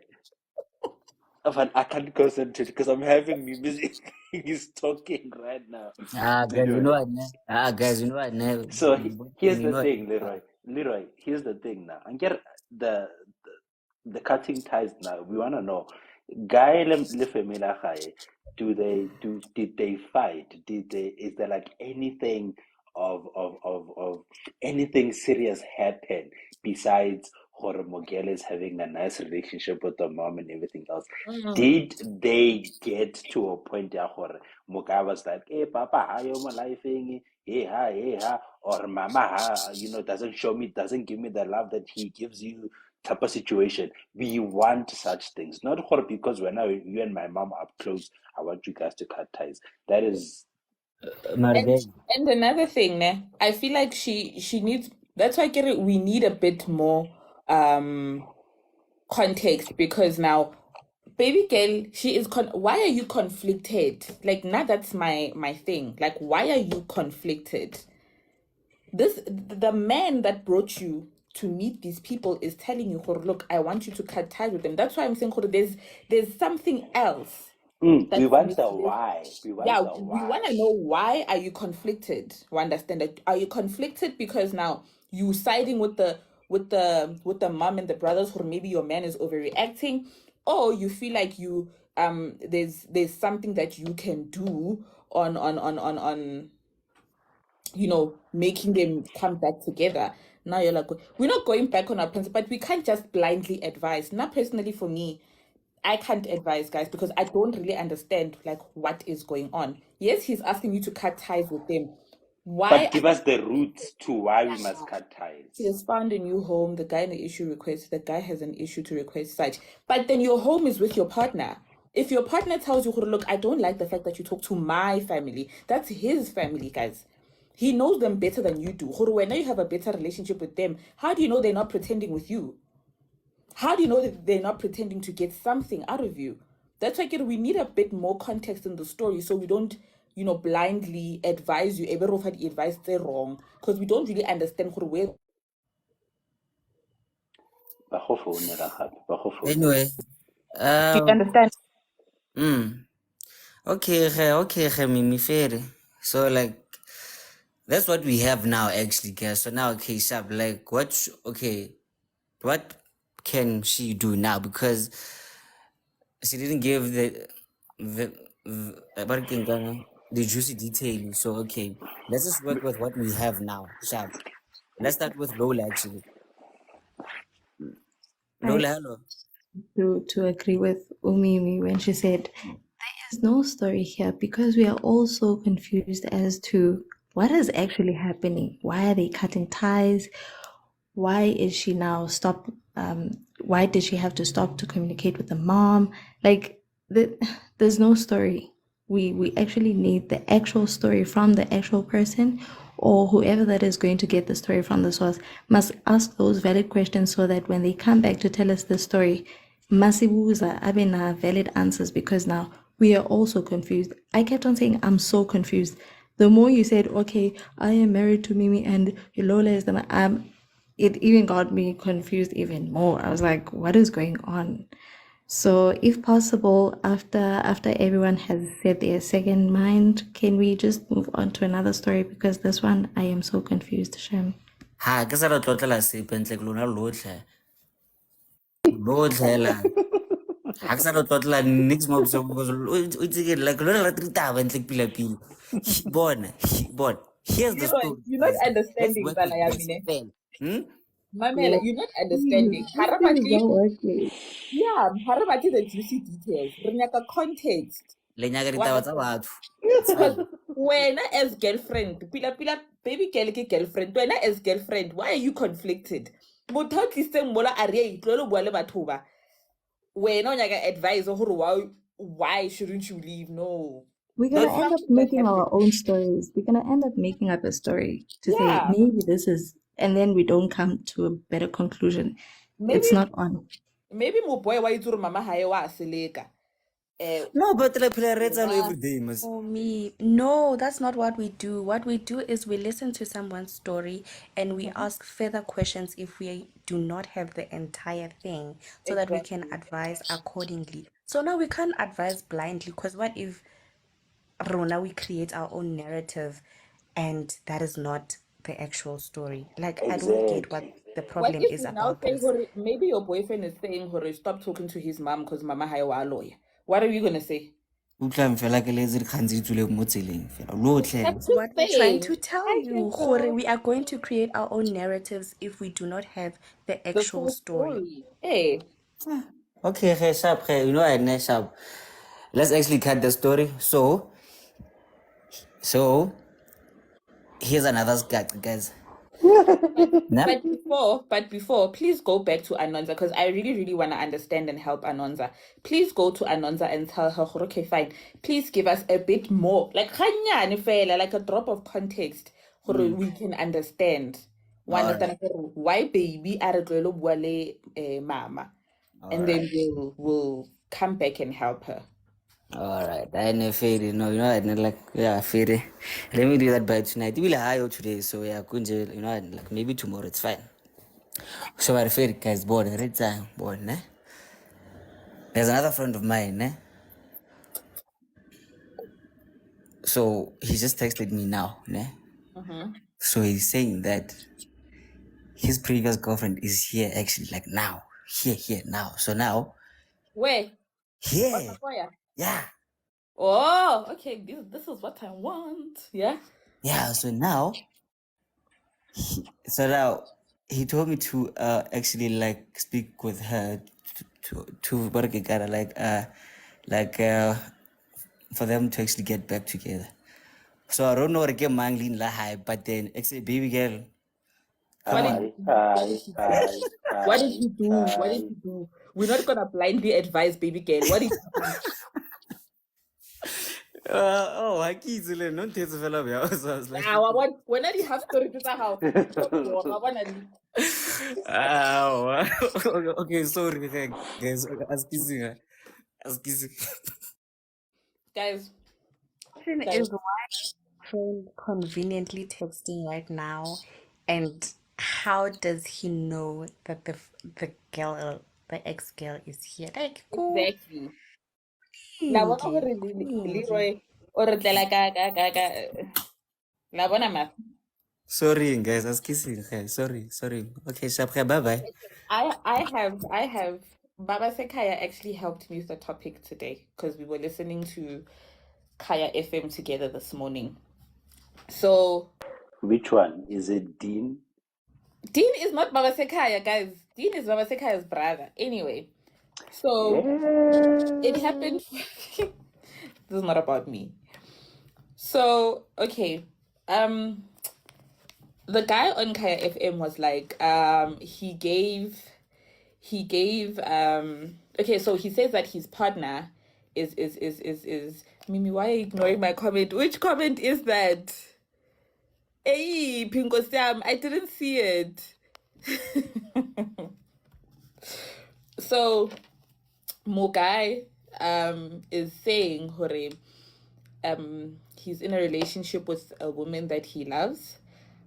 I can't concentrate because I'm having me music. He's talking right now. Guys, you know Anyway, what? Guys, you know what? so here's You the know thing, Leroy. Leroy, here's the thing now. And get the cutting ties now. We wanna know. Guy le family gae, did they fight? Is there like anything of anything serious happen besides Hore Mogel is having a nice relationship with the mom and everything else? Did they get to a point where Hore Moga was like, hey papa, how you my life? Hey ha, or mama ha, doesn't give me the love that he gives you type of situation. We want such things. Not because when you and my mom are close, I want you guys to cut ties. That is Maribel. And another thing, ne, I feel like she needs. That's why we need a bit more context, because now, baby girl, she is why are you conflicted? Like, now that's my thing. Like, why are you conflicted? The man that brought you to meet these people is telling you, look, I want you to cut ties with them. That's why I'm saying, there's something else we that's want the missing. why. We want Yeah, the we want why. to know, why are you conflicted? We understand that. Are you conflicted because now you siding with the mom and the brothers, or maybe your man is overreacting, or you feel like there's something that you can do on making them come back together. Now you're like, we're not going back on our principle, but we can't just blindly advise. Now, personally, for me, I can't advise, guys, because I don't really understand like what is going on. Yes, he's asking you to cut ties with them. Why But give us the roots to why we must cut he ties. has found a new home? The guy in the issue requests, the guy has an issue to request such. But then your home is with your partner. If your partner tells you, look, I don't like the fact that you talk to my family, that's his family, guys. He knows them better than you do. When you have a better relationship with them, how do you know they're not pretending with you? How do you know that they're not pretending to get something out of you? That's why we need a bit more context in the story, so we don't, blindly advise you. Ever of the advice they're wrong, because we don't really understand where. Anyway, Do you understand? okay, Mimi fair. So like that's what we have now actually, guys. So now okay, sharp, like what can she do now? Because she didn't give the juicy detail. So okay, let's just work with what we have now. Sharp. Let's start with Lola actually. I Lola, hello. to agree with Umimi when she said there's no story here because we are all so confused as to what is actually happening. Why are they cutting ties? Why is she now stop? Why did she have to stop to communicate with the mom? Like there's no story. We actually need the actual story from the actual person, or whoever that is going to get the story from the source must ask those valid questions so that when they come back to tell us the story, masibuza abena valid answers, because now we are also confused. I kept on saying I'm so confused. The more you said, okay, I am married to Mimi and Lola is the it even got me confused even more. I was like, what is going on? So if possible, after everyone has said their second mind, can we just move on to another story? Because this one I am so confused, Shem. Ha, ke sa re tlotlela sepe ntle ke lona lotlhe. Lotlhe hela. Ha ke sa re tlotlela nix mo botse because o itse ke like lona re tritaba ntle ke pila. Bon. Here's the story, You're not guys. Let's understanding, work with this. Zalayamine. Fail. Mamela, Well, you're not please, understanding. this thing is Haramati, not working. yeah, Haramati the juicy details. Renyaka context. Le nyaka What ditaba tsa understand? batho. It's Because fine. when as girlfriend, pila baby girl ke girlfriend, when as girlfriend, why are you conflicted? But how tliseng mola area itlolo bua le batho ba. When on yaga advise why shouldn't you leave? No. We're There's gonna end up something that making happened. our own stories. We're gonna end up making up a story to say Yeah. maybe this is, and then we don't come to a better conclusion. Maybe It's not on. my boy why you mama haye wa seleka. No, but like play red every day, mas. For me, no, that's not what we do. What we do is we listen to someone's story and we ask further questions if we do not have the entire thing so that we can Exactly. advise accordingly. So now we can't advise blindly because what if Rona we create our own narrative and that is not the actual story. Like, I don't get what Exactly. the What problem if is we now about say, this. maybe your boyfriend is saying, stop talking to his mom because mama hai wa lawyer? What are you gonna say? Utlwa fela ke letse dikgang tse di tswileng mo tseleng fela lotlhe. That's That's just what we're trying to saying. tell I you. can Gore, go we are going to create our own narratives if we do not have the the actual full story. story. Hey, Okay, hey, sharp, hey, you know what, ne, sharp. Let's actually cut the story. So here's another sketch, guys. but Nah? but before, please go back to Anonza because I really, really want to understand and help Anonza. Please go to Anonza and tell her, okay, fine. Please give us a bit more, like kganyane fela, like a drop of context, gore we can understand. We All right, understand gore why baby are tlohele bua le mama, all and right, then we'll come back and help her. all right. I never fade, you know, I like, yeah, fade. Let me do that by tonight. It will high today, so yeah, kunje, you know, like maybe tomorrow, it's fine. So I fade, guys, board, red time, board, ne? There's another friend of mine, ne? So he just texted me now, ne? Mm-hmm. So he's saying that his previous girlfriend is here actually, like now. Here, now. So now, Where? On here, Sequoia? yeah. Oh, okay. This is what I want. Yeah. Yeah, so now he told me to actually like speak with her to work together, like for them to actually get back together. So I don't know what get mangling la high, but then actually baby girl, come What did on. he Aye, do? What did aye, he do? aye, What did aye, he do? What did aye. he do? We're not gonna blindly advise baby girl. What did he do? Oh, I keep saying don't take the fella. So I was like, Now I want when did you have story to how? I wanna oh, okay, sorry, guys, as kissing. guys, Question guys, is, why friend conveniently texting right now, and how does he know that the girl, the ex girl, is here? Like, go exactly. La bona gore Leroy or ka la bona ma. Sorry, guys, as kissing. Sorry. Okay, sharp, bye bye. I have Baba Sekaya actually helped me with the topic today because we were listening to Kaya FM together this morning. So Which one? Is it Dean? Dean is not Baba Sekaya, guys. Dean is Baba Sekaya's brother. Anyway, so it Yeah. happened. This is not about me. So okay, the guy on Kaya FM was like, he gave okay, so he says that his partner is Mimi, why are you ignoring my comment? Which comment is that? Hey, Pinko Sam, I didn't see it. So Mogai is saying hore he's in a relationship with a woman that he loves,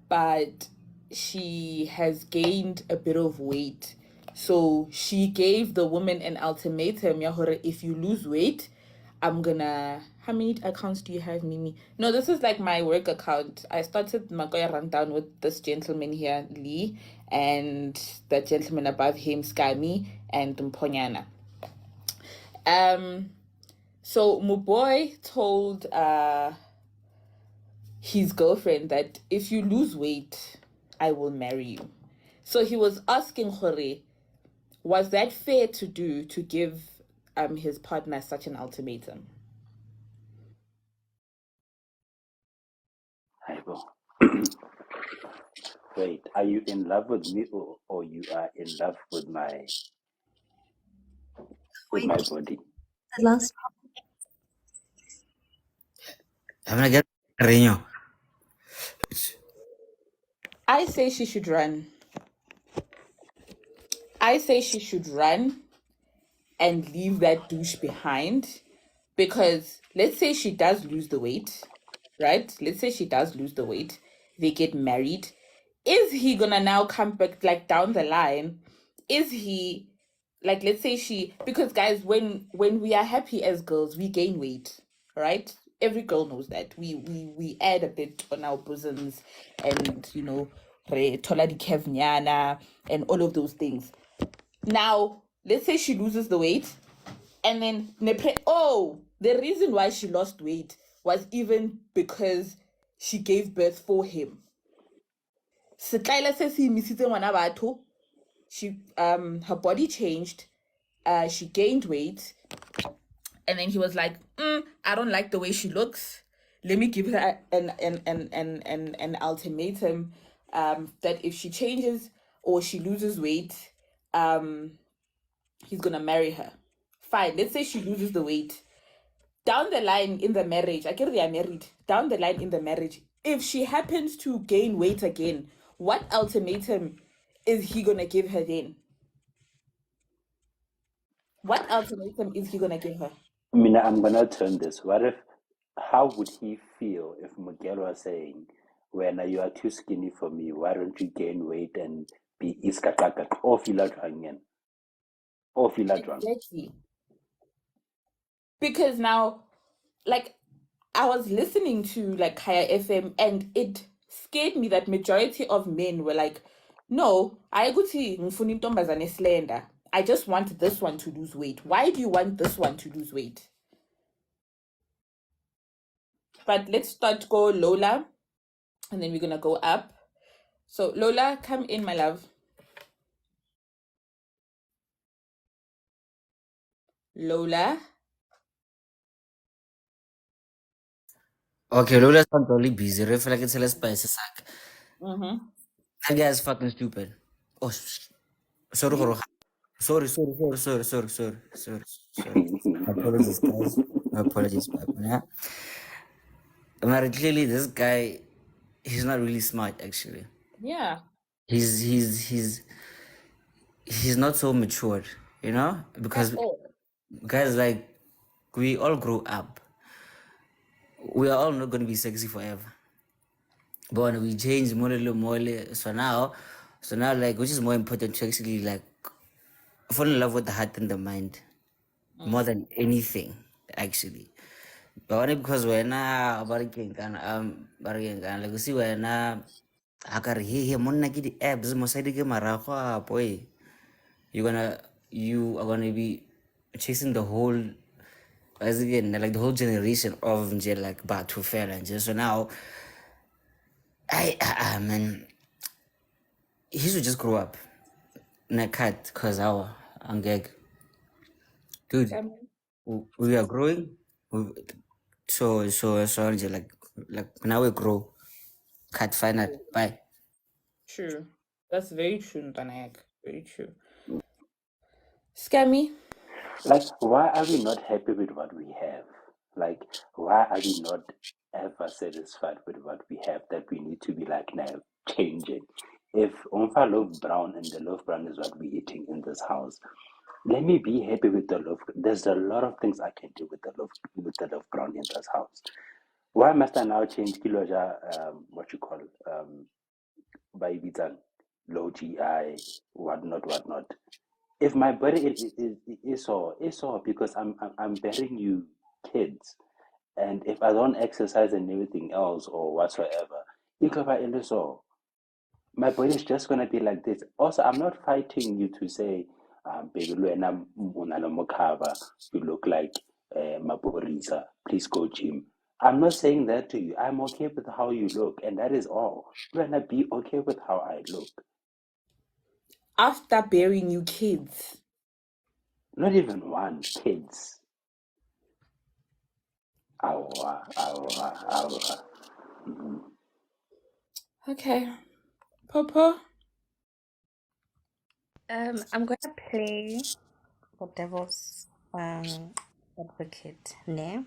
but she has gained a bit of weight. So she gave the woman an ultimatum, yeah, hore, if you lose weight, I'm gonna. How many accounts do you have, Mimi? No, this is like my work account. I started Makoya Rundown with this gentleman here, Lee, and the gentleman above him, Skami, and Mponyana. So Muboy told his girlfriend that if you lose weight, I will marry you. So he was asking Hore, was that fair to do to give his partner such an ultimatum? Aibo. Wait, are you in love with me, or you are in love with my Wait, body? the last I'm gonna get Reno. I say she should run. I say she should run and leave that douche behind, because let's say she does lose the weight, right? Let's say she does lose the weight, they get married. Is he gonna now come back, like down the line? Is he, like, let's say she, because guys, when we are happy as girls, we gain weight, right? every girl knows that. We add a bit on our bosoms, and re thola di kevnyana and all of those things. Now, let's say she loses the weight, and then the reason why she lost weight was even because she gave birth for him. Setlaela se se emisitse ngwana batho. She her body changed, she gained weight, and then he was like, I don't like the way she looks. Let me give her an ultimatum, that if she changes or she loses weight, he's gonna marry her. Fine, let's say she loses the weight. Down the line in the marriage, I get they are married. Down the line in the marriage, if she happens to gain weight again, what ultimatum is he gonna give her then? What ultimatum is he gonna give her? I mean, I'm gonna turn this. How would he feel if Miguel was saying, when you are too skinny for me, why don't you gain weight and be iskakaka or feel drunk? Exactly. Because now, like, I was listening to like Kaya FM, and it scared me that majority of men were like, no, I slender. I just want this one to lose weight. Why do you want this one to lose weight? But let's start go Lola, and then we're gonna go up. So Lola, come in, my love. Lola. Okay, Lola's not totally busy. I feel like it's a spicy sack. Mm-hmm. That guy is fucking stupid. Oh, sorry, sorry, sorry, sorry, sorry, sorry, sorry, sorry, sorry. Apologies, guys. Apologies, Papa. Yeah. But clearly, this guy, he's not really smart. Actually, Yeah. he's not so matured. Because At all. guys, like, we all grow up. We are all not going to be sexy forever. But when we change more, so now, like, which is more important to actually like fall in love with the heart and the mind more than anything, actually. But only because we're now barking like you see we're now akari he monna ki di abs mo side ke marago apo you are gonna be chasing the whole, as again, like the whole generation of nje like batho fela nje. So now I man, he should just grow up. Nakat cause our angeg. Dude, we are growing. We- so nje like now we grow. Cut final. Bye. True. That's very true, Ntanayak. Very true. Scammy. Like, why are we not happy with what we have? Like, why are we not ever satisfied with what we have that we need to be like now changing? If Omfa loaf brown and the loaf brown is what we're eating in this house, let me be happy with the loaf. There's a lot of things I can do with the loaf brown in this house. Why must I now change kiloja? What you call by Bitan, low GI, whatnot. If my body is sore because I'm bearing you kids, and if I don't exercise and everything else or whatsoever, my body is just gonna be like this. Also, I'm not fighting you to say, baby, Luena Mokava, you look like Maborisa. Please go gym. I'm not saying that to you. I'm okay with how you look, and that is all. Luena, be okay with how I look. After bearing you kids. Not even one, kids. Awa. Okay. Popo. I'm gonna play the devil's advocate. Ne?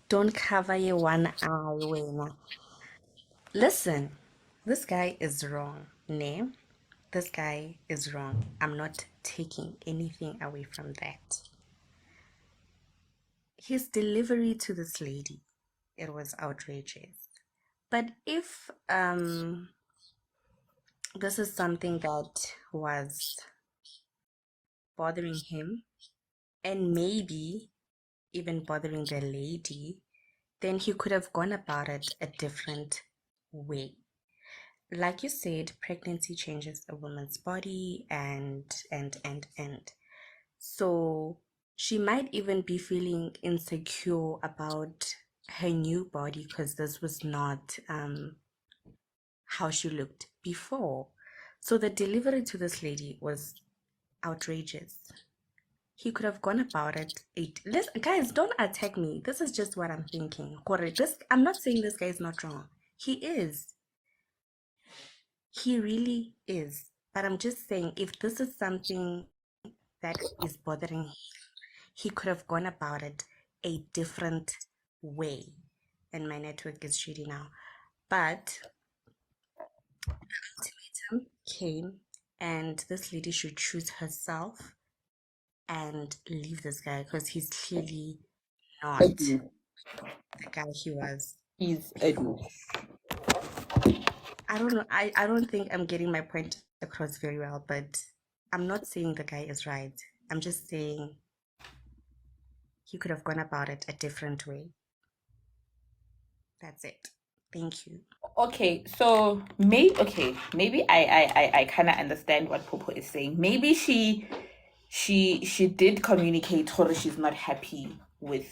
Don't cover your one eye, Wena. Listen, this guy is wrong. Ne? This guy is wrong. I'm not taking anything away from that. His delivery to this lady, it was outrageous. But if this is something that was bothering him and maybe even bothering the lady, then he could have gone about it a different way. Like you said, pregnancy changes a woman's body and. So she might even be feeling insecure about her new body because this was not how she looked before. So the delivery to this lady was outrageous. He could have gone about it. Listen, guys, don't attack me. This is just what I'm thinking. I'm not saying this guy is not wrong. He is. He really is. But I'm just saying, if this is something that is bothering him, he could have gone about it a different way. And my network is shitty now. But ultimatum came, and this lady should choose herself and leave this guy because he's clearly not the guy he was. He's a douche. I don't know. I don't think I'm getting my point across very well, but I'm not saying the guy is right. I'm just saying he could have gone about it a different way. That's it. Thank you. Okay, so maybe I kind of understand what Popo is saying. Maybe she did communicate her she's not happy with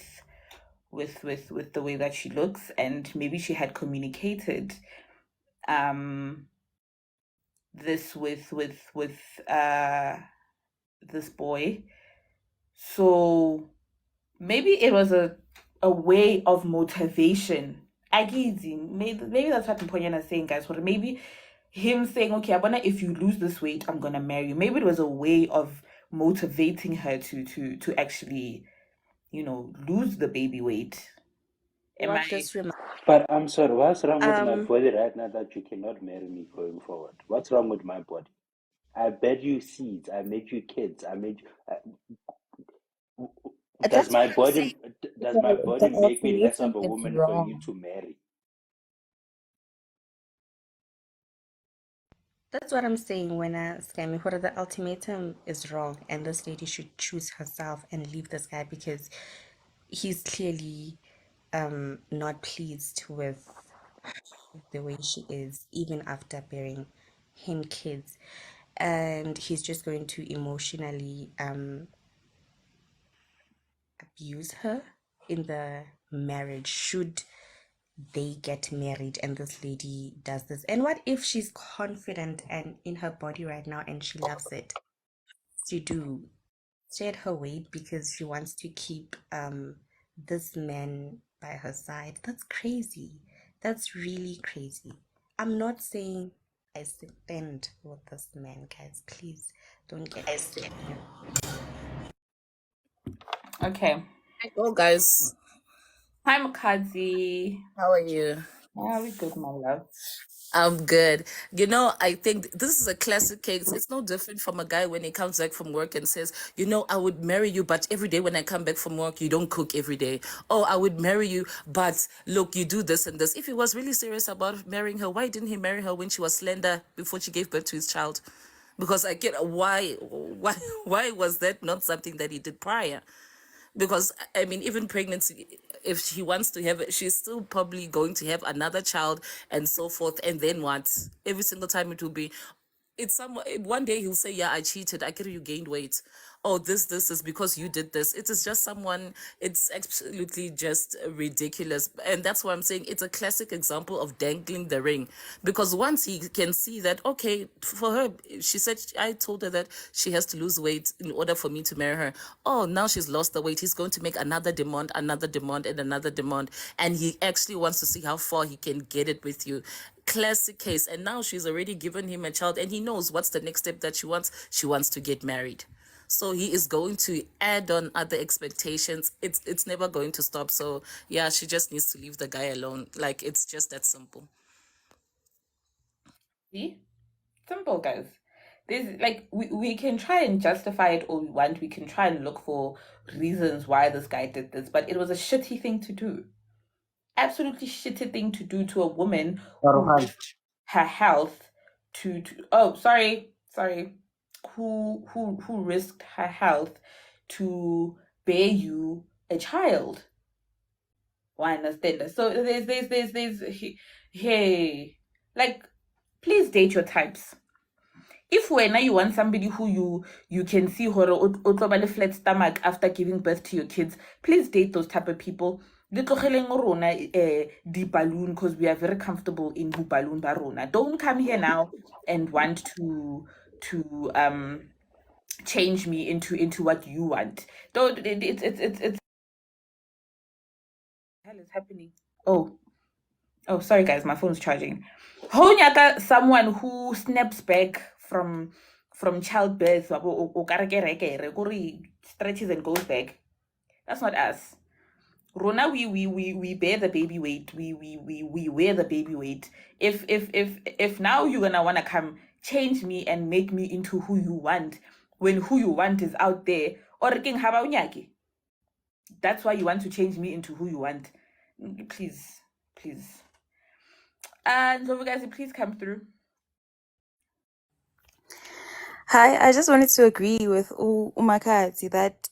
the way that she looks, and maybe she had communicated this with this boy. So maybe it was a way of motivation. Maybe that's what Mponyana is saying, guys. Or maybe him saying, okay, Abana, if you lose this weight, I'm gonna marry you. Maybe it was a way of motivating her to actually, lose the baby weight. What this reminds But I'm sorry, what's wrong with my body right now that you cannot marry me going forward? What's wrong with my body? I bred you seeds. I made you kids. I made you. Does that's my what I'm saying. body The make me less of ultimatum a is woman for you wrong. to marry? That's what I'm saying when I scam what the ultimatum is wrong and this lady should choose herself and leave this guy because he's clearly not pleased with the way she is, even after bearing him kids. And he's just going to emotionally abuse her in the marriage should they get married and this lady does this. And what if she's confident and in her body right now and she loves it? To do shed her weight because she wants to keep this man by her side. That's crazy. That's really crazy. I'm not saying I stand with this man, guys. Please don't get me. Okay. Hello, guys. Hi, Makazi. How are you? Yeah, we good, my love. I'm good. You know, I think this is a classic case. It's no different from a guy when he comes back from work and says, I would marry you, but every day when I come back from work, you don't cook every day. Oh, I would marry you, but look, you do this and this. If he was really serious about marrying her, why didn't he marry her when she was slender before she gave birth to his child? Because I get why was that not something that he did prior? Because I mean, even pregnancy, if she wants to have it, she's still probably going to have another child and so forth. And then what? Every single time it will be, it's some one day he'll say, yeah, I cheated, I get you gained weight. Oh, this is because you did this. It is just someone, it's absolutely just ridiculous. And that's why I'm saying it's a classic example of dangling the ring. Because once he can see that, okay, for her, she said, I told her that she has to lose weight in order for me to marry her. Oh, now she's lost the weight. He's going to make another demand, and another demand. And he actually wants to see how far he can get it with you. Classic case. And now she's already given him a child and he knows what's the next step that she wants. She wants to get married. So he is going to add on other expectations. It's never going to stop. So yeah, she just needs to leave the guy alone. Like, it's just that simple. See? Simple, guys. There's like we can try and justify it all we want. We can try and look for reasons why this guy did this, but it was a shitty thing to do. Absolutely shitty thing to do to a woman who risked her health who risked her health to bear you a child. Why understand? So hey, like, please date your types. If when you want somebody who you can see horror or flat stomach after giving birth to your kids, please date those type of people. The balloon, because we are very comfortable in bu balloon barona. Don't come here now and want to change me into what you want. Don't it's hell is happening. Oh, sorry guys, my phone's charging. Honyaka, someone who snaps back from childbirth or stretches and goes back. That's not us. Rona, we bear the baby weight. We wear the baby weight. If now you're gonna wanna come change me and make me into who you want, when who you want is out there, or king haba unyaki. That's why you want to change me into who you want. Please, please. And so guys, please come through. Hi, I just wanted to agree with Umakati that,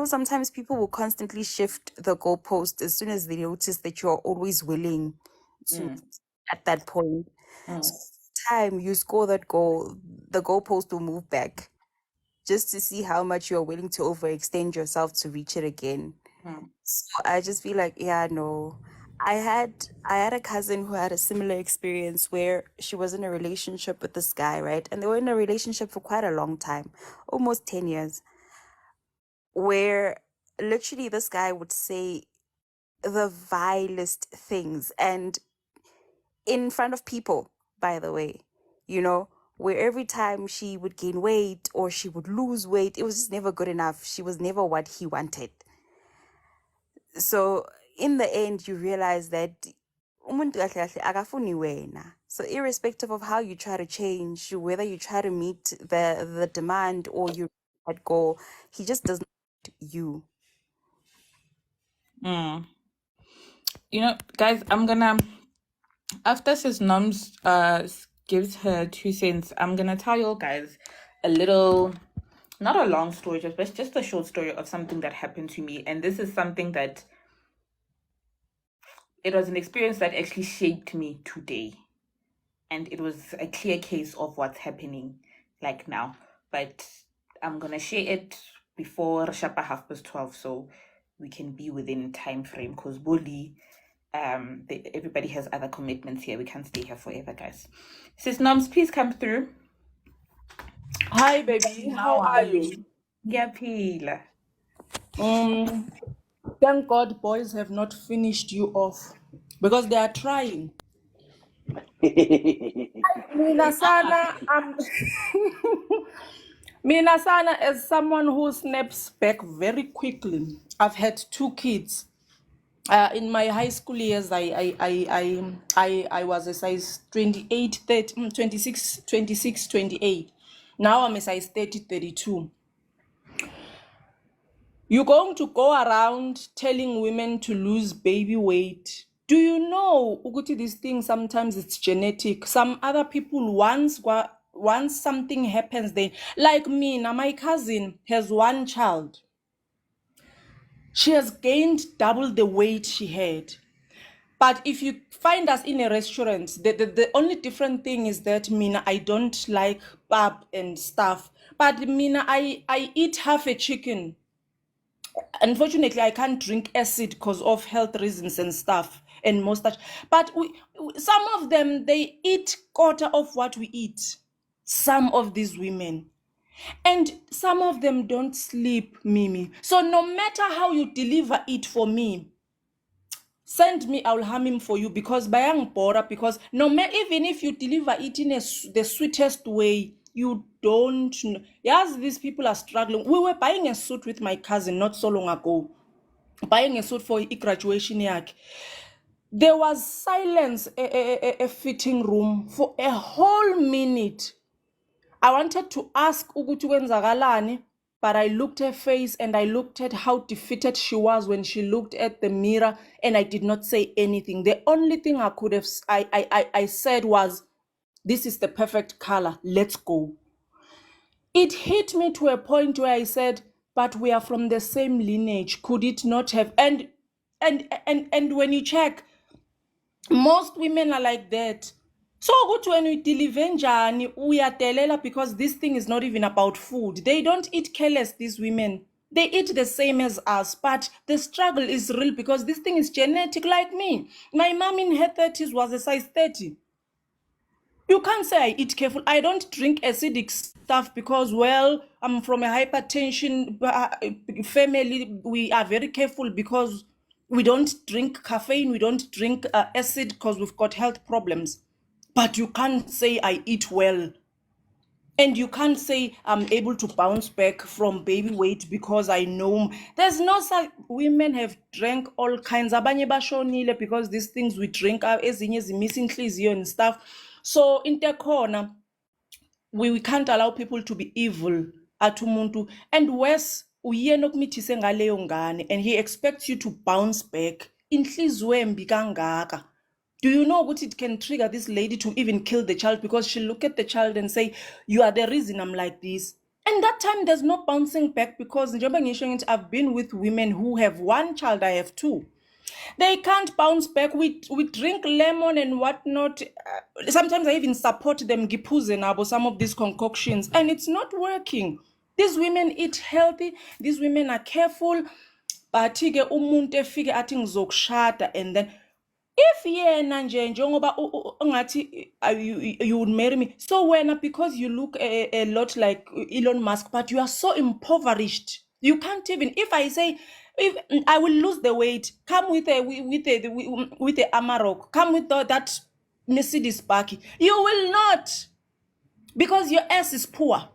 sometimes people will constantly shift the goalpost as soon as they notice that you're always willing to at that point. So time you score that goal, the goalpost will move back just to see how much you're willing to overextend yourself to reach it again. So I just feel like, yeah, no. I had a cousin who had a similar experience where she was in a relationship with this guy, right? And they were in a relationship for quite a long time, almost 10 years, where literally this guy would say the vilest things and in front of people, by the way, where every time she would gain weight or she would lose weight, it was just never good enough. She was never what he wanted. So in the end, you realize that umuntu kahle kahle akafuni wena. So irrespective of how you try to change, whether you try to meet the demand or you let go, he just doesn't want you. Guys, I'm gonna, after Sis Noms gives her 2 cents, I'm gonna tell you guys a little, not a long story, just a short story of something that happened to me. And this is something that, it was an experience that actually shaped me today. And it was a clear case of what's happening like now. But I'm gonna share it before Shapa 12:30, so we can be within time frame, because Boli, everybody has other commitments here. We can't stay here forever, guys. Sis Noms, please come through. Hi, baby. How are you? Yeah, Pila. Thank God boys have not finished you off because they are trying. Mina sana, Mina sana, as someone who snaps back very quickly, I've had 2 kids. In my high school years, I was a size 28, 30, 26, 26, 28. Now I'm a size 30, 32. You're going to go around telling women to lose baby weight. Do you know, Uguti, this thing sometimes it's genetic. Some other people once something happens, then, like me, now my cousin has 1 child. She has gained double the weight she had. But if you find us in a restaurant, the only different thing is that Mina, I don't like pap and stuff. But Mina, I eat half a chicken. Unfortunately, I can't drink acid because of health reasons and stuff and mustache. But some of them, they eat quarter of what we eat. Some of these women. And some of them don't sleep, Mimi. So no matter how you deliver it for me, send me, I'll harm him for you, because bayang bora, because no matter, even if you deliver it in the sweetest way, you don't know. Yes, these people are struggling. We were buying a suit with my cousin not so long ago, buying a suit for a graduation yak. There was silence, a fitting room for a whole minute. I wanted to ask ukuthi kwenzakalani, but I looked at her face and I looked at how defeated she was when she looked at the mirror, and I did not say anything. The only thing I could have I said was, this is the perfect color, let's go. It hit me to a point where I said, but we are from the same lineage. Could it not have? And and when you check, most women are like that. So good when we deliver njani uyadelela, because this thing is not even about food. They don't eat careless, these women. They eat the same as us, but the struggle is real because this thing is genetic like me. My mom in her 30s was a size 30. You can't say I eat careful. I don't drink acidic stuff because, well, I'm from a hypertension family. We are very careful because we don't drink caffeine, we don't drink acid because we've got health problems. But you can't say I eat well. And you can't say I'm able to bounce back from baby weight because I know there's no such. Women have drank all kinds. Abanye bashonile because these things we drink are ezinye zimisa inhliziyo and stuff. So in the corner, we can't allow people to be evil at umuntu. And worse, uye nokumithise ngaleyo ngane and he expects you to bounce back. Inhliziyo embi kangaka. Do you know what it can trigger this lady to even kill the child because she'll look at the child and say, you are the reason I'm like this. And that time there's no bouncing back because njengoba ngisho ngithi I've been with women who have one child, I have two. They can't bounce back. We drink lemon and whatnot. Sometimes I even support them, gipuze nabo, some of these concoctions, and it's not working. These women eat healthy. These women are careful. But ke umuntu efike athi ngizokushada and then if yena nje njengoba ungathi you would marry me, so wena because you look a lot like Elon Musk but you are so impoverished, you can't even, if I say if I will lose the weight, come with a Amarok, come with that Mercedes Sparky, you will not, because your ass is poor.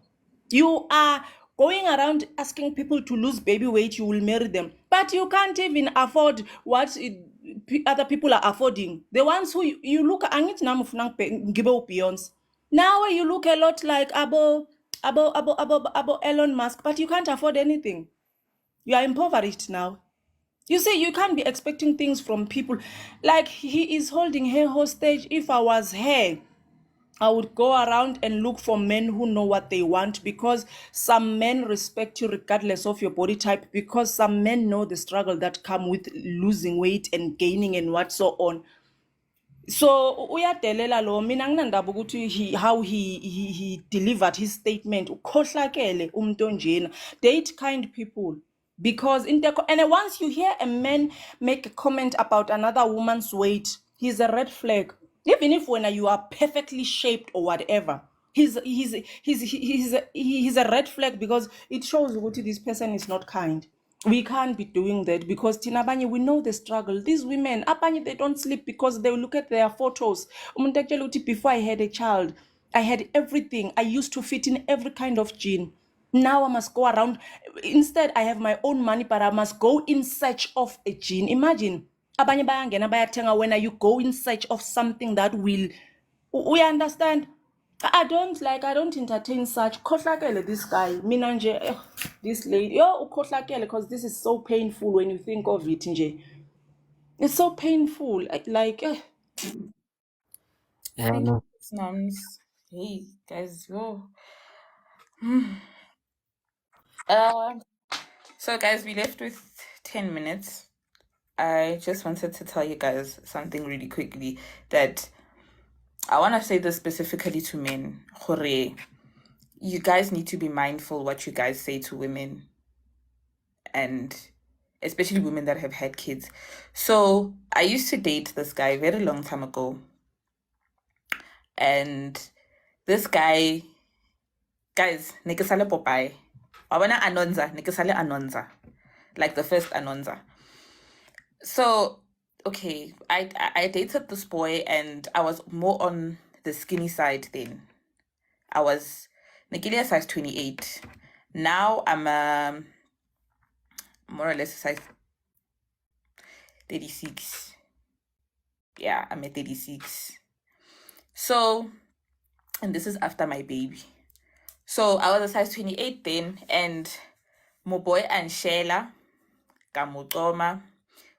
You are going around asking people to lose baby weight, you will marry them. But you can't even afford what other people are affording. The ones who you look, angit namu give opinions. Now you look a lot like Abo Elon Musk, but you can't afford anything. You are impoverished now. You see, you can't be expecting things from people. Like he is holding her hostage. If I was her, I would go around and look for men who know what they want, because some men respect you regardless of your body type, because some men know the struggle that come with losing weight and gaining and what so on. So uyadelela lo, mina nginandaba ukuthi how he delivered his statement. Ukhohlakele umuntu onjena. Date kind people. Because and once you hear a man make a comment about another woman's weight, he's a red flag. Even if when you are perfectly shaped or whatever, he's a red flag, because it shows what this person is not kind. We can't be doing that, because Tinabanye, we know the struggle. These women, abanye, they don't sleep because they look at their photos. Before I had a child, I had everything. I used to fit in every kind of gene. Now I must go around. Instead, I have my own money, but I must go in search of a gene. Imagine, abanye bayangena bayathenga, when you go in search of something that will, we understand. I don't entertain such. Khohlakele this guy. Mina nje, this lady. Yo, ukhohlakele, because this is so painful when you think of it nje. It's so painful. Yeah, no. Noms. Hey guys, yo. So guys, we left with 10 minutes. I just wanted to tell you guys something really quickly, that I want to say this specifically to men. Hore, you guys need to be mindful what you guys say to women, and especially women that have had kids. So I used to date this guy a very long time ago, and this guy, guys, nekesale Popeye. Wabona Anonza, nekesale Anonza, like the first Anonza. So okay, I dated this boy, and I was more on the skinny side then. I was Nigeria size 28. Now I'm more or less size 36. Yeah, I'm at 36. So, and this is after my baby. So I was a size 28 then, and my boy and Sheila, Kamutoma,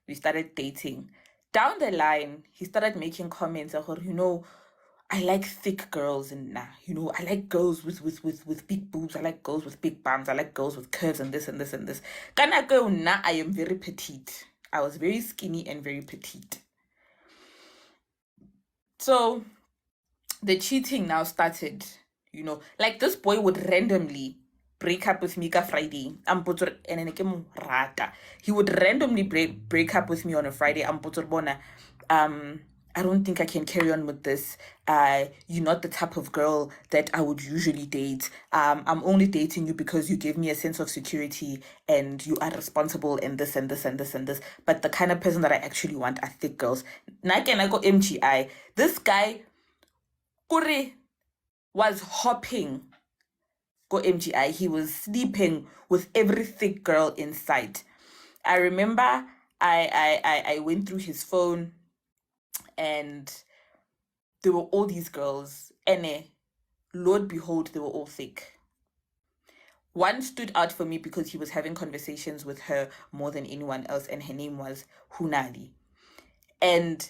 we started dating. Down the line, he started making comments about, I like thick girls, and I like girls with big boobs. I like girls with big bums. I like girls with curves and this and this and this. Kana go na, I am very petite. I was very skinny and very petite. So the cheating now started, you know, like this boy would randomly break up with me ka Friday. He would randomly break up with me on a Friday. I don't think I can carry on with this. You're not the type of girl that I would usually date. I'm only dating you because you give me a sense of security and you are responsible and this and this and this and this. But the kind of person that I actually want are thick girls. Nike and I go MGI. This guy Kure was hopping go MGI. He was sleeping with every thick girl in sight. I remember I went through his phone and there were all these girls, and Lord behold, they were all thick. One stood out for me because he was having conversations with her more than anyone else, and her name was Hunali. And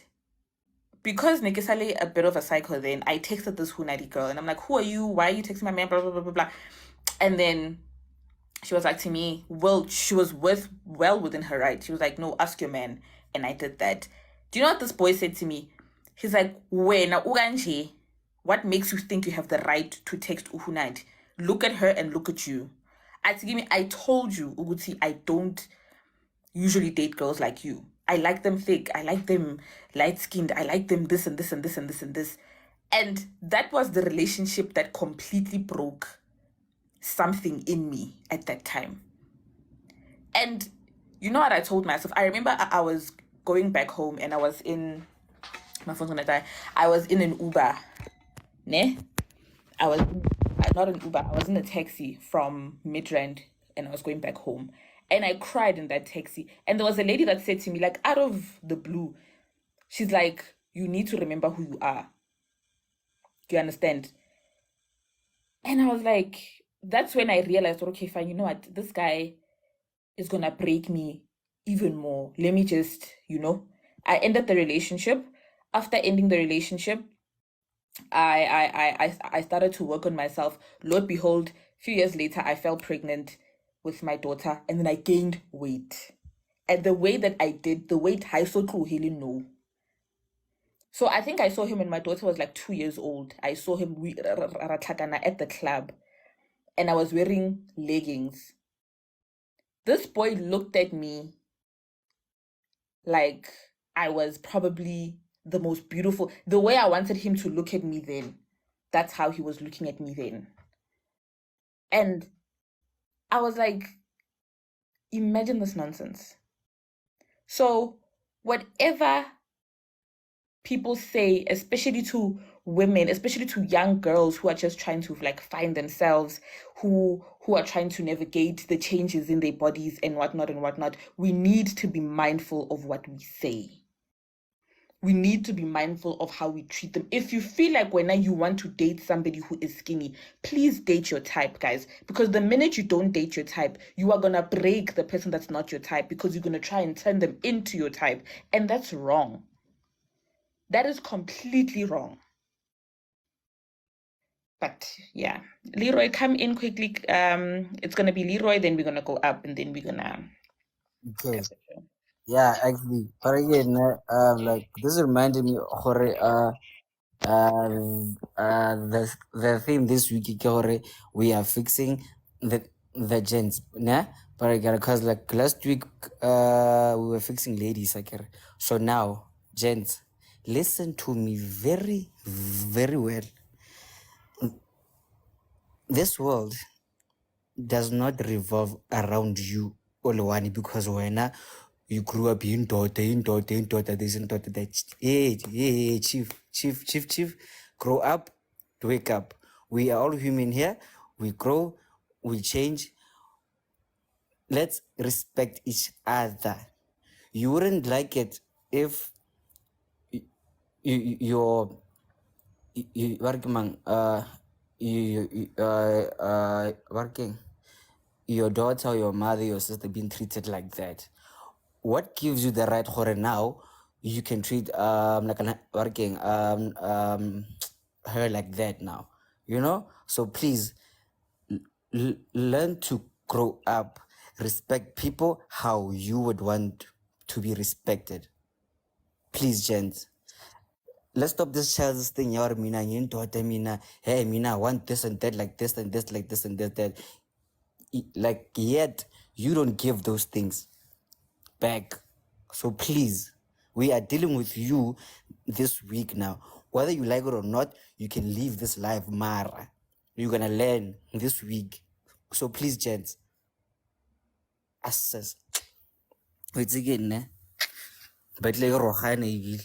because Nekesale a bit of a psycho then, I texted this Hunali girl and I'm like, who are you? Why are you texting my man? Blah, blah, blah, blah, blah. And then she was like to me, well, she was well within her right. She was like, no, ask your man. And I did that. Do you know what this boy said to me? He's like, wena uganje, what makes you think you have the right to text Uhunad? Look at her and look at you. I told you, Uguti, I don't usually date girls like you. I like them thick. I like them light-skinned. I like them this and this and this and this and this. And that was the relationship that completely broke something in me at that time. And you know what I told myself? I remember I was going back home and I was in my phone's gonna die. I was in an Uber. Ne? I was not an Uber, I was in a taxi from Midrand and I was going back home. And I cried in that taxi. And there was a lady that said to me, like out of the blue, she's like, you need to remember who you are. Do you understand? And I was like, that's when I realized, okay, fine, you know what? This guy is gonna break me even more. Let me just, I ended the relationship. After ending the relationship, I started to work on myself. Lord behold, a few years later, I fell pregnant with my daughter, and then I gained weight. And the way that I did, the weight I saw through healing no. So I think I saw him when my daughter was like 2 years old. I saw him at the club, and I was wearing leggings. This boy looked at me like I was probably the most beautiful. The way I wanted him to look at me then, that's how he was looking at me then. And I was like, imagine this nonsense. So whatever people say, especially to women, especially to young girls who are just trying to like find themselves, who are trying to navigate the changes in their bodies and whatnot, we need to be mindful of what we say. We need to be mindful of how we treat them. If you feel like when you want to date somebody who is skinny, please date your type, guys. Because the minute you don't date your type, you are going to break the person that's not your type because you're going to try and turn them into your type. And that's wrong. That is completely wrong. But yeah, Leroy, come in quickly. It's going to be Leroy, then we're going to go up, and then we're going to... Okay. Yeah, actually, but again, like this reminded me, the theme this week, we are fixing the gents, nah. But again, cause like last week, we were fixing ladies, so now, gents, listen to me very, very well. This world does not revolve around you, Olwani, because when you grew up in daughter, this and daughter, that. Hey, chief, grow up, wake up. We are all human here. We grow, we change. Let's respect each other. You wouldn't like it if your working your daughter or your mother, your sister being treated like that. What gives you the right horror now? You can treat like an working her like that now, So please learn to grow up, respect people how you would want to be respected. Please, gents. Let's stop this child's thing. Yaar, mina, yin daughter, mina. Hey, mina, I want this and that, like this and this, like this and that. Like, yet, you don't give those things back. So please, we are dealing with you this week now. Whether you like it or not, you can leave this life, Mara. You're gonna learn this week. So please, gents. Assess. It's again, ne? But like Rohane,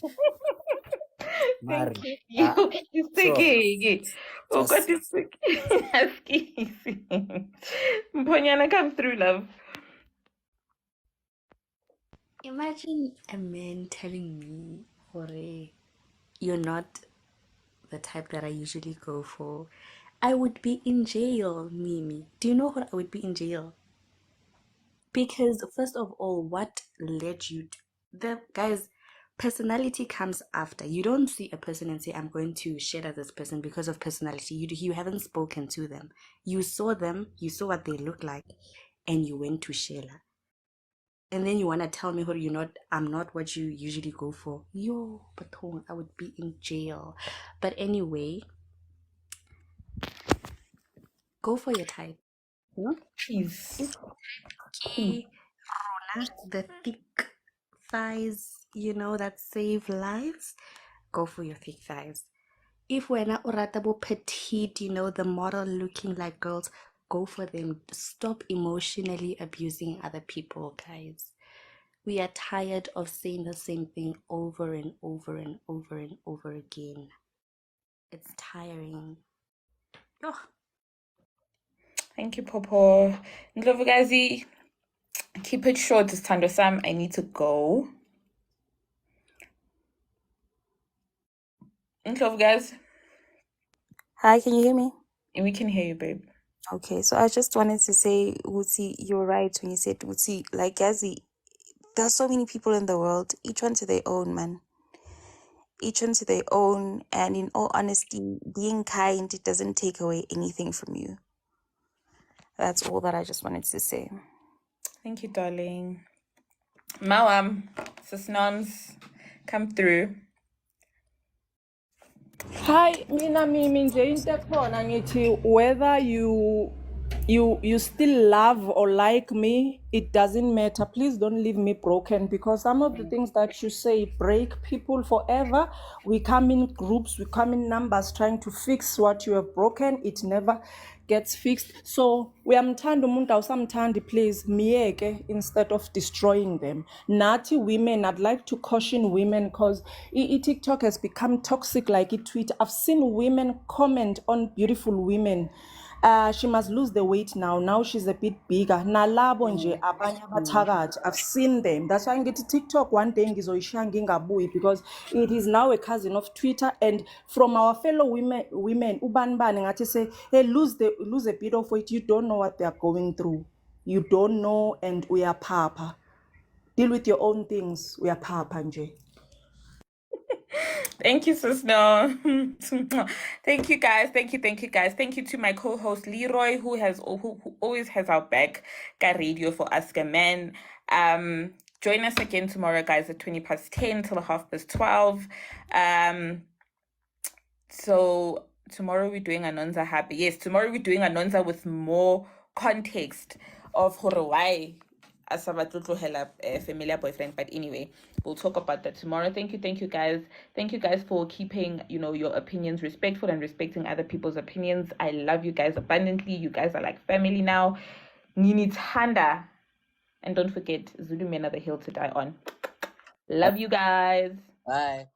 Mara. Thank you. It's So okay. Oh God, just it's okay. Ask easy. Mponyana, come through, love. Imagine a man telling me, Hore, you're not the type that I usually go for. I would be in jail, Mimi. Do you know what I would be in jail? Because first of all, what led you to the guys? Personality comes after. You don't see a person and say, I'm going to share this person because of personality. You haven't spoken to them. You saw them, you saw what they look like, and you went to Sheila. And then you wanna tell me what I'm not what you usually go for. Yo, but I would be in jail. But anyway, go for your type. Please. If the thick thighs, that save lives, go for your thick thighs. If we're not uratable petite, the model looking like girls, go for them. Stop emotionally abusing other people, guys. We are tired of saying the same thing over and over and over and over again. It's tiring. Oh. Thank you, Popo. Ndlovukazi, keep it short. It's Tando Sam. I need to go. Ndlovukazi, Hi, can you hear me? we can hear you, babe. Okay, so I just wanted to say, Uti, you're right when you said, Uti, like Gazi, there are so many people in the world, each one to their own, man. Each one to their own, and in all honesty, being kind, it doesn't take away anything from you. That's all that I just wanted to say. Thank you, darling. Mawam, sis Nons, come through. Hi, mina Mimi nje into ekhona ngithi whether you still love or like me, it doesn't matter. Please don't leave me broken, because some of the things that you say break people forever. We come in groups, we come in numbers trying to fix what you have broken. It never gets fixed. So uyamthanda umuntu awusamthandi, please miyeke instead of destroying them. Nathi women, I'd like to caution women, because TikTok has become toxic like a tweet. I've seen women comment on beautiful women. She must lose the weight now. Now she's a bit bigger. Nalabo nje abanye abathakathi. I've seen them. That's why I get to TikTok one day ngizoyishiya ngingabuyi, because it is now a cousin of Twitter. And from our fellow women, ubani bani ngathi say, hey, lose a bit of weight. You don't know what they are going through. You don't know, and we are papa. Deal with your own things. We are papa nje. Thank you, sis. No. Thank you, guys. Thank you, guys. Thank you to my co-host Leroy, who always has our back. Got radio for Ask a Man. Join us again tomorrow, guys, at 10:20 till 12:30. So tomorrow we're doing Anonza Happy. Yes, tomorrow we're doing Anonza with more context of why Asabatluhela familiar boyfriend. But anyway, we'll talk about that tomorrow. Thank you, guys. Thank you guys for keeping, your opinions respectful and respecting other people's opinions. I love you guys abundantly. You guys are like family now. Nini Tanda. And don't forget, Zulu men are the hill to die on. Love you guys. bye.